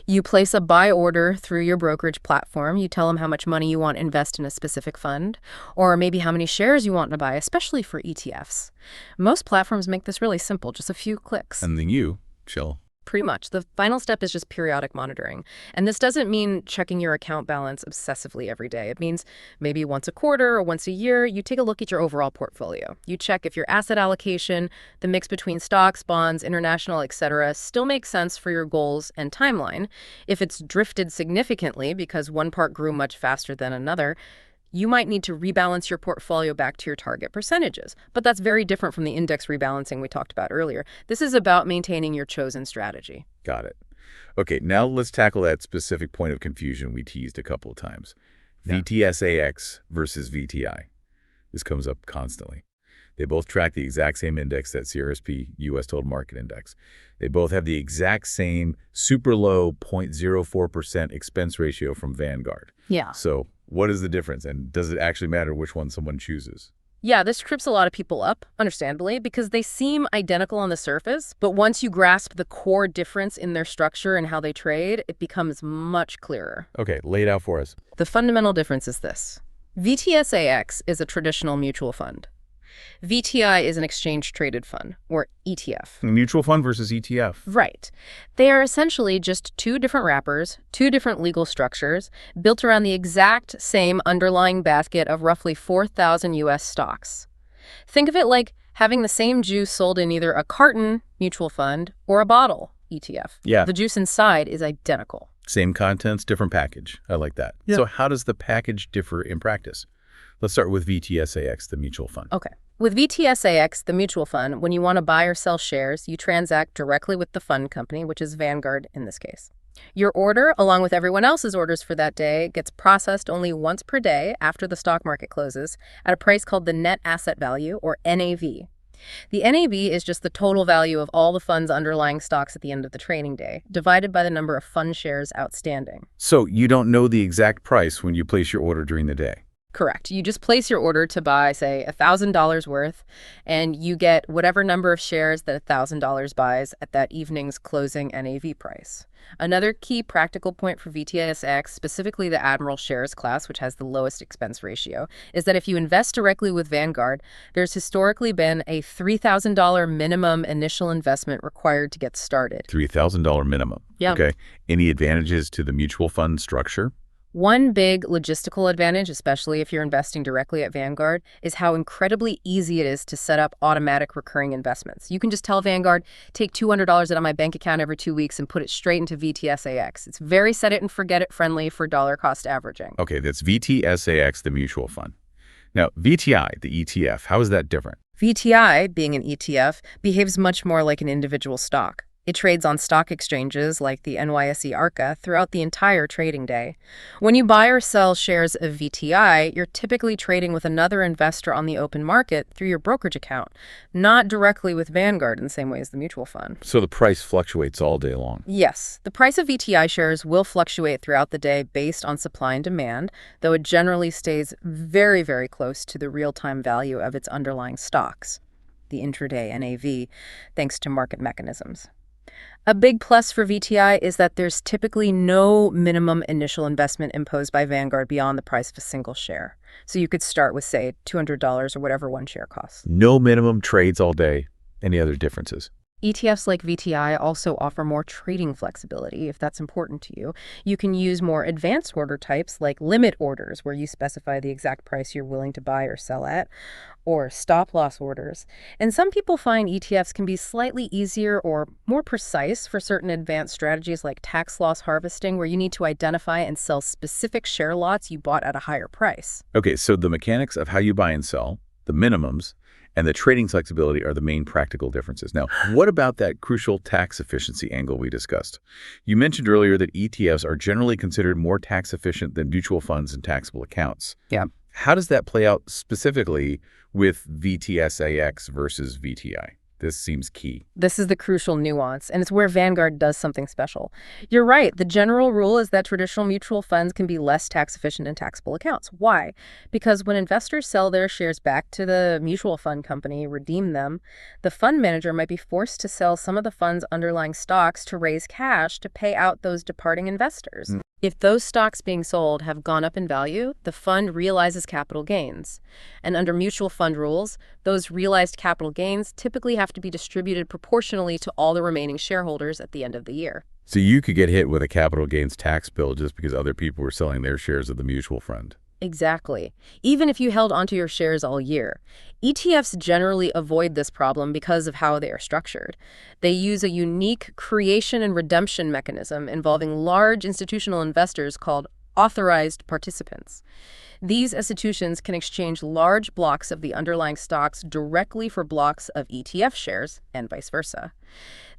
You place a buy order through your brokerage platform. You tell them how much money you want to invest in a specific fund, or maybe how many shares you want to buy, especially for ETFs. Most platforms make this really simple, just a few clicks. And then you shall. Pretty much. The final step is just periodic monitoring. And this doesn't mean checking your account balance obsessively every day. It means maybe once a quarter or once a year, you take a look at your overall portfolio. You check if your asset allocation, the mix between stocks, bonds, international, etc., still makes sense for your goals and timeline. If it's drifted significantly because one part grew much faster than another, you might need to rebalance your portfolio back to your target percentages. But that's very different from the index rebalancing we talked about earlier. This is about maintaining your chosen strategy. Got it. Okay, now let's tackle that specific point of confusion we teased a couple of times. Yeah. VTSAX versus VTI. This comes up constantly. They both track the exact same index, that CRSP U.S. Total Market Index. They both have the exact same super low 0.04% expense ratio from Vanguard. Yeah. So what is the difference, and does it actually matter which one someone chooses? Yeah, this trips a lot of people up, understandably, because they seem identical on the surface, but once you grasp the core difference in their structure and how they trade, it becomes much clearer. Okay, lay it out for us. The fundamental difference is this. VTSAX is a traditional mutual fund. VTI is an exchange-traded fund, or ETF. Mutual fund versus ETF. Right. They are essentially just two different wrappers, two different legal structures, built around the exact same underlying basket of roughly 4,000 U.S. stocks. Think of it like having the same juice sold in either a carton mutual fund or a bottle ETF. Yeah. The juice inside is identical. Same contents, different package. I like that. Yeah. So how does the package differ in practice? Let's start with VTSAX, the mutual fund. Okay. With VTSAX, the mutual fund, when you want to buy or sell shares, you transact directly with the fund company, which is Vanguard in this case. Your order, along with everyone else's orders for that day, gets processed only once per day after the stock market closes at a price called the net asset value, or NAV. The NAV is just the total value of all the fund's underlying stocks at the end of the trading day, divided by the number of fund shares outstanding. So you don't know the exact price when you place your order during the day. Correct. You just place your order to buy, say, $1,000 worth, and you get whatever number of shares that $1,000 buys at that evening's closing NAV price. Another key practical point for VTSAX, specifically the Admiral shares class, which has the lowest expense ratio, is that if you invest directly with Vanguard, there's historically been a $3,000 minimum initial investment required to get started. $3,000 minimum. Yeah. Okay. Any advantages to the mutual fund structure? One big logistical advantage, especially if you're investing directly at Vanguard, is how incredibly easy it is to set up automatic recurring investments. You can just tell Vanguard, take $200 out of my bank account every 2 weeks and put it straight into VTSAX. It's very set it and forget it friendly for dollar cost averaging. Okay, that's VTSAX, the mutual fund. Now, VTI, the ETF, how is that different? VTI, being an ETF, behaves much more like an individual stock. It trades on stock exchanges like the NYSE Arca throughout the entire trading day. When you buy or sell shares of VTI, you're typically trading with another investor on the open market through your brokerage account, not directly with Vanguard in the same way as the mutual fund. So the price fluctuates all day long. Yes, the price of VTI shares will fluctuate throughout the day based on supply and demand, though it generally stays very, very close to the real-time value of its underlying stocks, the intraday NAV, thanks to market mechanisms. A big plus for VTI is that there's typically no minimum initial investment imposed by Vanguard beyond the price of a single share. So you could start with, say, $200 or whatever one share costs. No minimum trades all day. Any other differences? ETFs like VTI also offer more trading flexibility if that's important to you. You can use more advanced order types like limit orders, where you specify the exact price you're willing to buy or sell at, or stop-loss orders. And some people find ETFs can be slightly easier or more precise for certain advanced strategies like tax loss harvesting, where you need to identify and sell specific share lots you bought at a higher price. Okay, so the mechanics of how you buy and sell, the minimums, and the trading flexibility are the main practical differences. Now, what about that crucial tax efficiency angle we discussed? You mentioned earlier that ETFs are generally considered more tax efficient than mutual funds and taxable accounts. Yeah. How does that play out specifically with VTSAX versus VTI? This seems key. This is the crucial nuance, and it's where Vanguard does something special. You're right. The general rule is that traditional mutual funds can be less tax efficient than taxable accounts. Why? Because when investors sell their shares back to the mutual fund company, redeem them, the fund manager might be forced to sell some of the fund's underlying stocks to raise cash to pay out those departing investors. If those stocks being sold have gone up in value, the fund realizes capital gains. And under mutual fund rules, those realized capital gains typically have to be distributed proportionally to all the remaining shareholders at the end of the year. So you could get hit with a capital gains tax bill just because other people were selling their shares of the mutual fund. Exactly. Even if you held onto your shares all year. ETFs generally avoid this problem because of how they are structured. They use a unique creation and redemption mechanism involving large institutional investors called authorized participants. These institutions can exchange large blocks of the underlying stocks directly for blocks of ETF shares and vice versa.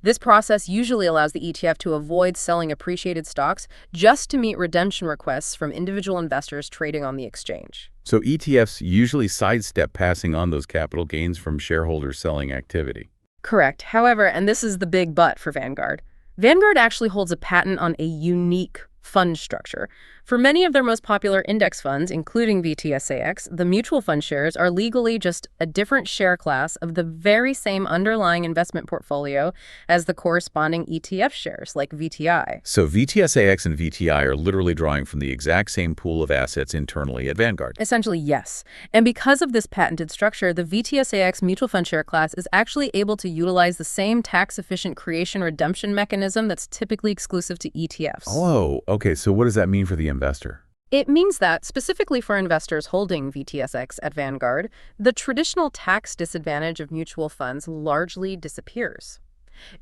This process usually allows the ETF to avoid selling appreciated stocks just to meet redemption requests from individual investors trading on the exchange. So ETFs usually sidestep passing on those capital gains from shareholder selling activity. Correct. However, and this is the big but for Vanguard, Vanguard actually holds a patent on a unique fund structure. For many of their most popular index funds, including VTSAX, the mutual fund shares are legally just a different share class of the very same underlying investment portfolio as the corresponding ETF shares, like VTI. So VTSAX and VTI are literally drawing from the exact same pool of assets internally at Vanguard. Essentially, yes. And because of this patented structure, the VTSAX mutual fund share class is actually able to utilize the same tax-efficient creation-redemption mechanism that's typically exclusive to ETFs. Oh, okay. So what does that mean for the investor? It means that, specifically for investors holding VTSX at Vanguard, the traditional tax disadvantage of mutual funds largely disappears.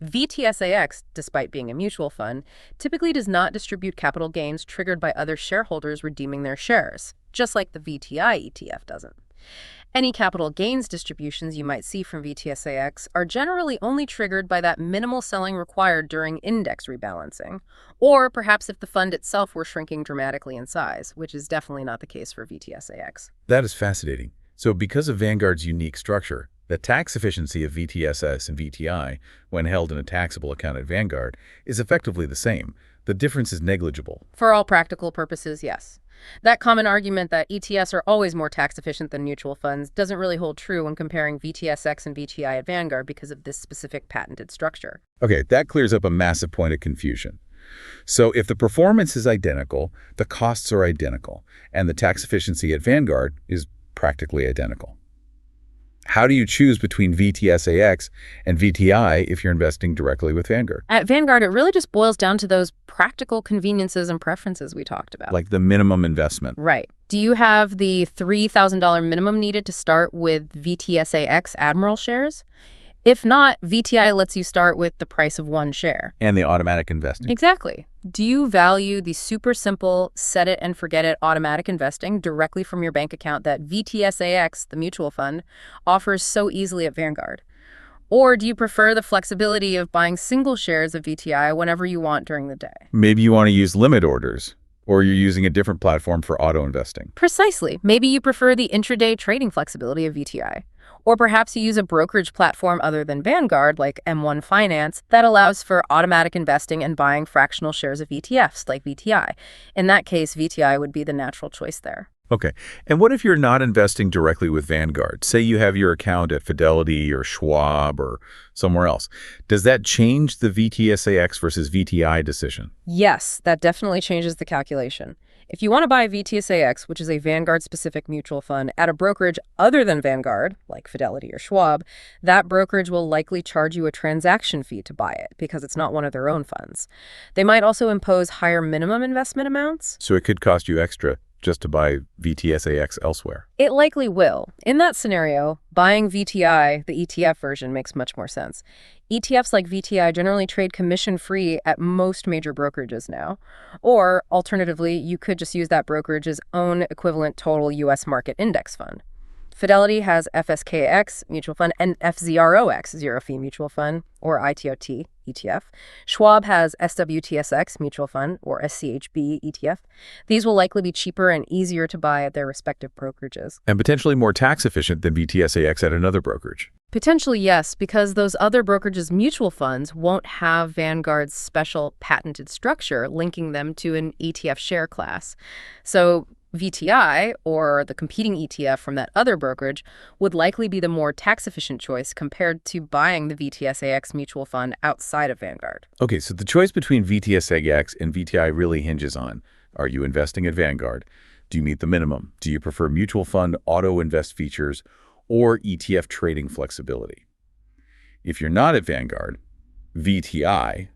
VTSAX, despite being a mutual fund, typically does not distribute capital gains triggered by other shareholders redeeming their shares, just like the VTI ETF doesn't. Any capital gains distributions you might see from VTSAX are generally only triggered by that minimal selling required during index rebalancing, or perhaps if the fund itself were shrinking dramatically in size, which is definitely not the case for VTSAX. That is fascinating. So because of Vanguard's unique structure, the tax efficiency of VTSS and VTI, when held in a taxable account at Vanguard, is effectively the same. The difference is negligible. For all practical purposes, yes. That common argument that ETFs are always more tax efficient than mutual funds doesn't really hold true when comparing VTSX and VTI at Vanguard because of this specific patented structure. Okay, that clears up a massive point of confusion. So if the performance is identical, the costs are identical, and the tax efficiency at Vanguard is practically identical. How do you choose between VTSAX and VTI if you're investing directly with Vanguard? At Vanguard, it really just boils down to those practical conveniences and preferences we talked about. Like the minimum investment. Right. Do you have the $3,000 minimum needed to start with VTSAX Admiral shares? If not, VTI lets you start with the price of one share. And the automatic investing. Exactly. Do you value the super simple set it and forget it automatic investing directly from your bank account that VTSAX, the mutual fund, offers so easily at Vanguard? Or do you prefer the flexibility of buying single shares of VTI whenever you want during the day? Maybe you want to use limit orders, or you're using a different platform for auto investing. Precisely. Maybe you prefer the intraday trading flexibility of VTI. Or perhaps you use a brokerage platform other than Vanguard, like M1 Finance, that allows for automatic investing and buying fractional shares of ETFs, like VTI. In that case, VTI would be the natural choice there. Okay. And what if you're not investing directly with Vanguard? Say you have your account at Fidelity or Schwab or somewhere else. Does that change the VTSAX versus VTI decision? Yes, that definitely changes the calculation. If you want to buy VTSAX, which is a Vanguard-specific mutual fund, at a brokerage other than Vanguard, like Fidelity or Schwab, that brokerage will likely charge you a transaction fee to buy it because it's not one of their own funds. They might also impose higher minimum investment amounts. So it could cost you extra just to buy VTSAX elsewhere. It likely will. In that scenario, buying VTI, the ETF version, makes much more sense. ETFs like VTI generally trade commission-free at most major brokerages now. Or, alternatively, you could just use that brokerage's own equivalent total U.S. market index fund. Fidelity has FSKX mutual fund and FZROX zero fee mutual fund, or ITOT ETF. Schwab has SWTSX mutual fund, or SCHB ETF. These will likely be cheaper and easier to buy at their respective brokerages. And potentially more tax efficient than VTSAX at another brokerage. Potentially, yes, because those other brokerages' mutual funds won't have Vanguard's special patented structure linking them to an ETF share class. So VTI, or the competing ETF from that other brokerage, would likely be the more tax-efficient choice compared to buying the VTSAX mutual fund outside of Vanguard. Okay, so the choice between VTSAX and VTI really hinges on, are you investing at Vanguard? Do you meet the minimum? Do you prefer mutual fund auto-invest features or ETF trading flexibility? If you're not at Vanguard, VTI,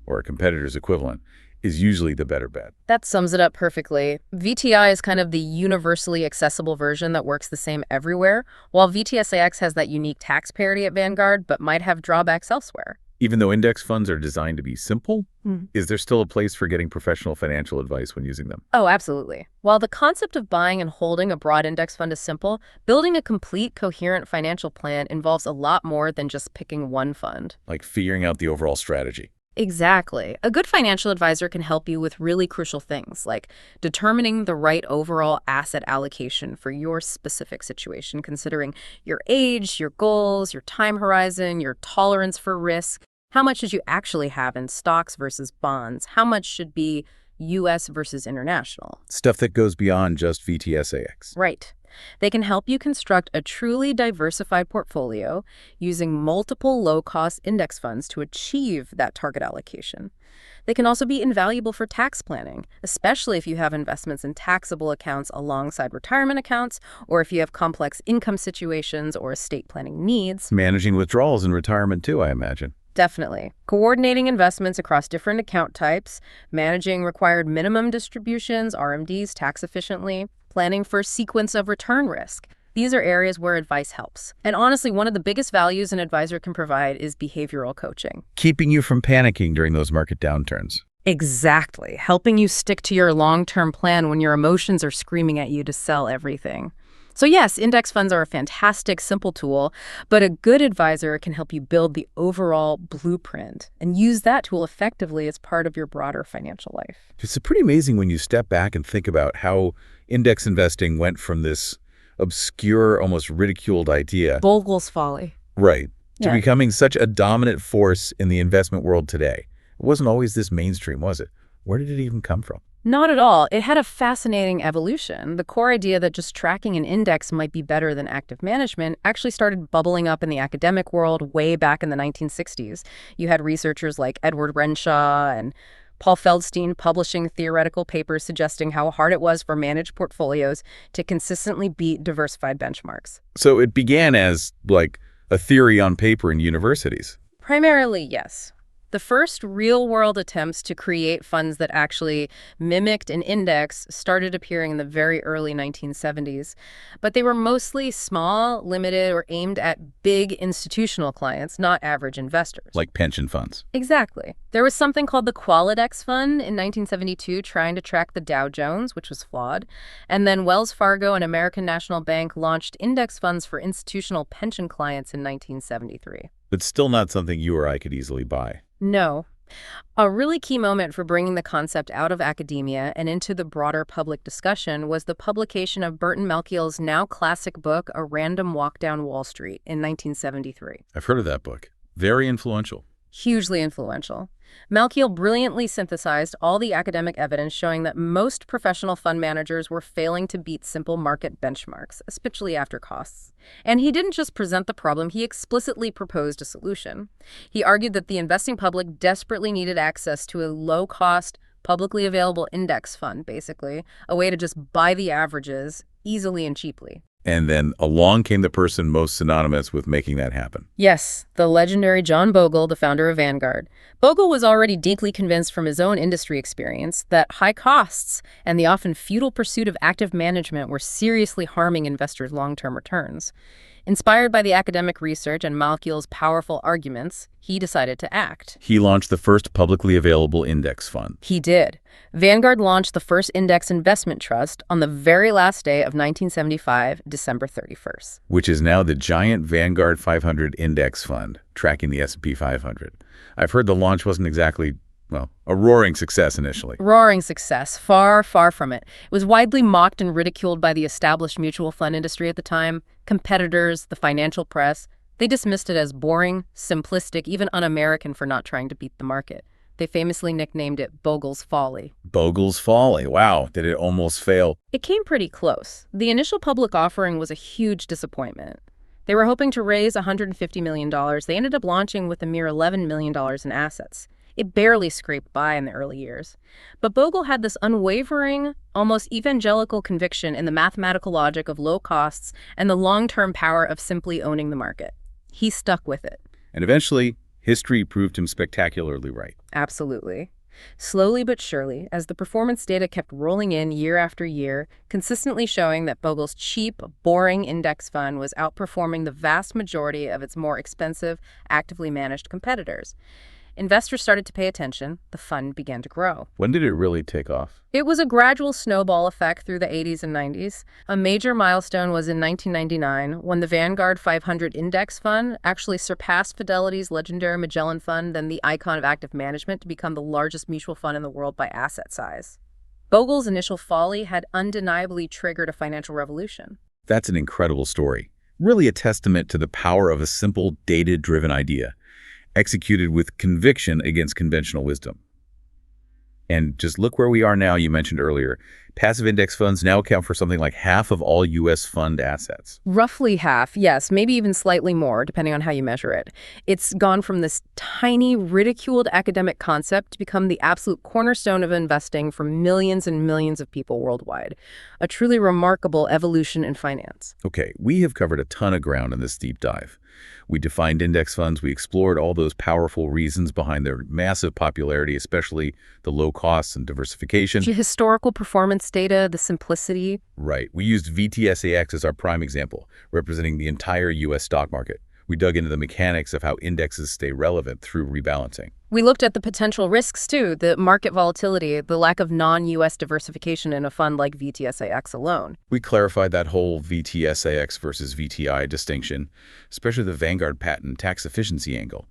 or a competitor's equivalent, is usually the better bet. That sums it up perfectly. VTI is kind of the universally accessible version that works the same everywhere, while VTSAX has that unique tax parity at Vanguard, but might have drawbacks elsewhere. Even though index funds are designed to be simple, is there still a place for getting professional financial advice when using them? Oh, absolutely. While the concept of buying and holding a broad index fund is simple, building a complete, coherent financial plan involves a lot more than just picking one fund. Like figuring out the overall strategy. Exactly. A good financial advisor can help you with really crucial things like determining the right overall asset allocation for your specific situation, considering your age, your goals, your time horizon, your tolerance for risk. How much should you actually have in stocks versus bonds? How much should be U.S. versus international? Stuff that goes beyond just VTSAX. Right. They can help you construct a truly diversified portfolio using multiple low-cost index funds to achieve that target allocation. They can also be invaluable for tax planning, especially if you have investments in taxable accounts alongside retirement accounts, or if you have complex income situations or estate planning needs. Managing withdrawals in retirement too, I imagine. Definitely. Coordinating investments across different account types, managing required minimum distributions, RMDs, tax efficiently, planning for a sequence of return risk. These are areas where advice helps. And honestly, one of the biggest values an advisor can provide is behavioral coaching. Keeping you from panicking during those market downturns. Exactly. Helping you stick to your long-term plan when your emotions are screaming at you to sell everything. So yes, index funds are a fantastic, simple tool, but a good advisor can help you build the overall blueprint and use that tool effectively as part of your broader financial life. It's pretty amazing when you step back and think about how index investing went from this obscure, almost ridiculed idea, Bogle's folly. right, to Yeah. becoming such a dominant force in the investment world today. It wasn't always this mainstream, was it? Where did it even come from? Not at all. It had a fascinating evolution. The core idea that just tracking an index might be better than active management actually started bubbling up in the academic world way back in the 1960s. You had researchers like Edward Renshaw and Paul Feldstein publishing theoretical papers suggesting how hard it was for managed portfolios to consistently beat diversified benchmarks. So it began as, like, a theory on paper in universities. Primarily, yes. The first real-world attempts to create funds that actually mimicked an index started appearing in the very early 1970s, but they were mostly small, limited, or aimed at big institutional clients, not average investors. Like pension funds. Exactly. There was something called the Qualidex Fund in 1972 trying to track the Dow Jones, which was flawed. And then Wells Fargo and American National Bank launched index funds for institutional pension clients in 1973. But still not something you or I could easily buy. No. A really key moment for bringing the concept out of academia and into the broader public discussion was the publication of Burton Malkiel's now classic book, A Random Walk Down Wall Street, in 1973. I've heard of that book. Very influential. Hugely influential. Malkiel brilliantly synthesized all the academic evidence showing that most professional fund managers were failing to beat simple market benchmarks, especially after costs. And he didn't just present the problem, he explicitly proposed a solution. He argued that the investing public desperately needed access to a low-cost, publicly available index fund, basically, a way to just buy the averages easily and cheaply. And then along came the person most synonymous with making that happen. Yes, the legendary John Bogle, the founder of Vanguard. Bogle was already deeply convinced from his own industry experience that high costs and the often futile pursuit of active management were seriously harming investors' long-term returns. Inspired by the academic research and Malkiel's powerful arguments, he decided to act. He launched the first publicly available index fund. He did. Vanguard launched the first index investment trust on the very last day of 1975, December 31st. Which is now the giant Vanguard 500 index fund, tracking the S&P 500. I've heard the launch wasn't exactly, well, a roaring success initially. Roaring success, far, far from it. It was widely mocked and ridiculed by the established mutual fund industry at the time, competitors, the financial press. They dismissed it as boring, simplistic, even un-American for not trying to beat the market. They famously nicknamed it Bogle's Folly. Bogle's Folly. Wow, did it almost fail? It came pretty close. The initial public offering was a huge disappointment. They were hoping to raise $150 million. They ended up launching with a mere $11 million in assets. It barely scraped by in the early years. But Bogle had this unwavering, almost evangelical conviction in the mathematical logic of low costs and the long-term power of simply owning the market. He stuck with it. And eventually, history proved him spectacularly right. Absolutely. Slowly but surely, as the performance data kept rolling in year after year, consistently showing that Bogle's cheap, boring index fund was outperforming the vast majority of its more expensive, actively managed competitors. Investors started to pay attention. The fund began to grow. When did it really take off? It was a gradual snowball effect through the 80s and 90s. A major milestone was in 1999 when the Vanguard 500 Index Fund actually surpassed Fidelity's legendary Magellan Fund, then the icon of active management, to become the largest mutual fund in the world by asset size. Bogle's initial folly had undeniably triggered a financial revolution. That's an incredible story. Really a testament to the power of a simple, data-driven idea, executed with conviction against conventional wisdom. And just look where we are now. You mentioned earlier, passive index funds now account for something like half of all U.S. fund assets. Roughly half, yes, maybe even slightly more, depending on how you measure it. It's gone from this tiny, ridiculed academic concept to become the absolute cornerstone of investing for millions and millions of people worldwide. A truly remarkable evolution in finance. Okay, we have covered a ton of ground in this deep dive. We defined index funds. We explored all those powerful reasons behind their massive popularity, especially the low costs and diversification. The historical performance data, the simplicity. Right. We used VTSAX as our prime example, representing the entire U.S. stock market. We dug into the mechanics of how indexes stay relevant through rebalancing. We looked at the potential risks, too, the market volatility, the lack of non-U.S. diversification in a fund like VTSAX alone. We clarified that whole VTSAX versus VTI distinction, especially the Vanguard patent tax efficiency angle,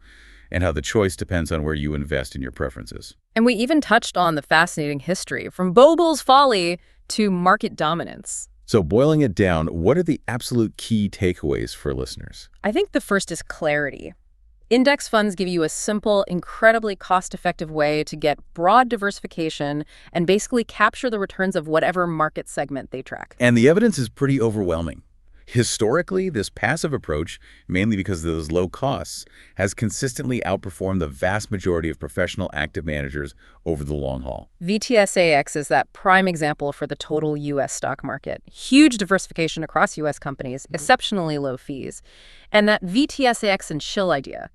and how the choice depends on where you invest in your preferences. And we even touched on the fascinating history, from Bobel's folly to market dominance. So boiling it down, what are the absolute key takeaways for listeners? I think the first is clarity. Index funds give you a simple, incredibly cost-effective way to get broad diversification and basically capture the returns of whatever market segment they track. And the evidence is pretty overwhelming. Historically, this passive approach, mainly because of those low costs, has consistently outperformed the vast majority of professional active managers over the long haul. VTSAX is that prime example for the total U.S. stock market. Huge diversification across U.S. companies, exceptionally low fees. And that VTSAX and chill idea.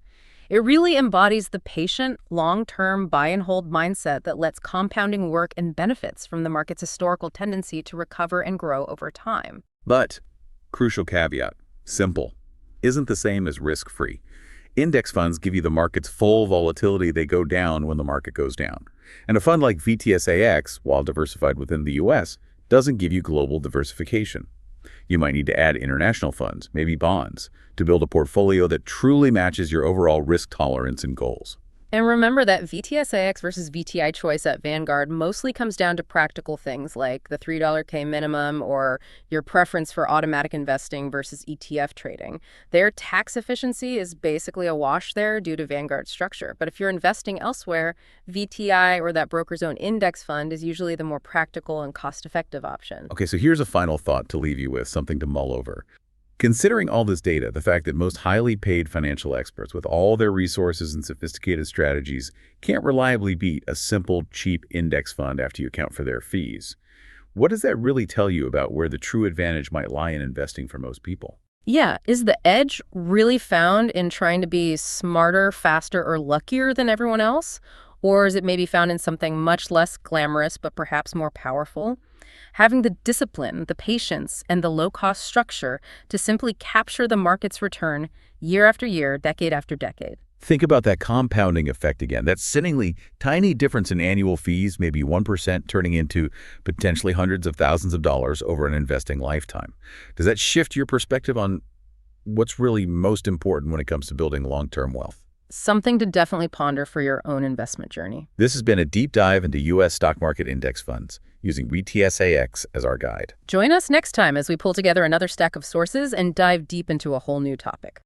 It really embodies the patient, long-term buy-and-hold mindset that lets compounding work and benefits from the market's historical tendency to recover and grow over time. But crucial caveat, simple, isn't the same as risk-free. Index funds give you the market's full volatility. They go down when the market goes down. And a fund like VTSAX, while diversified within the U.S., doesn't give you global diversification. You might need to add international funds, maybe bonds, to build a portfolio that truly matches your overall risk tolerance and goals. And remember that VTSAX versus VTI choice at Vanguard mostly comes down to practical things like the $3K minimum or your preference for automatic investing versus ETF trading. Their tax efficiency is basically a wash there due to Vanguard's structure. But if you're investing elsewhere, VTI or that broker's own index fund is usually the more practical and cost-effective option. Okay, so here's a final thought to leave you with, something to mull over. Considering all this data, the fact that most highly paid financial experts with all their resources and sophisticated strategies can't reliably beat a simple, cheap index fund after you account for their fees, what does that really tell you about where the true advantage might lie in investing for most people? Yeah, is the edge really found in trying to be smarter, faster, or luckier than everyone else? Or is it maybe found in something much less glamorous but perhaps more powerful? Having the discipline, the patience, and the low-cost structure to simply capture the market's return year after year, decade after decade. Think about that compounding effect again, that sickeningly tiny difference in annual fees, maybe 1% turning into potentially hundreds of thousands of dollars over an investing lifetime. Does that shift your perspective on what's really most important when it comes to building long-term wealth? Something to definitely ponder for your own investment journey. This has been a deep dive into U.S. stock market index funds, using VTSAX as our guide. Join us next time as we pull together another stack of sources and dive deep into a whole new topic.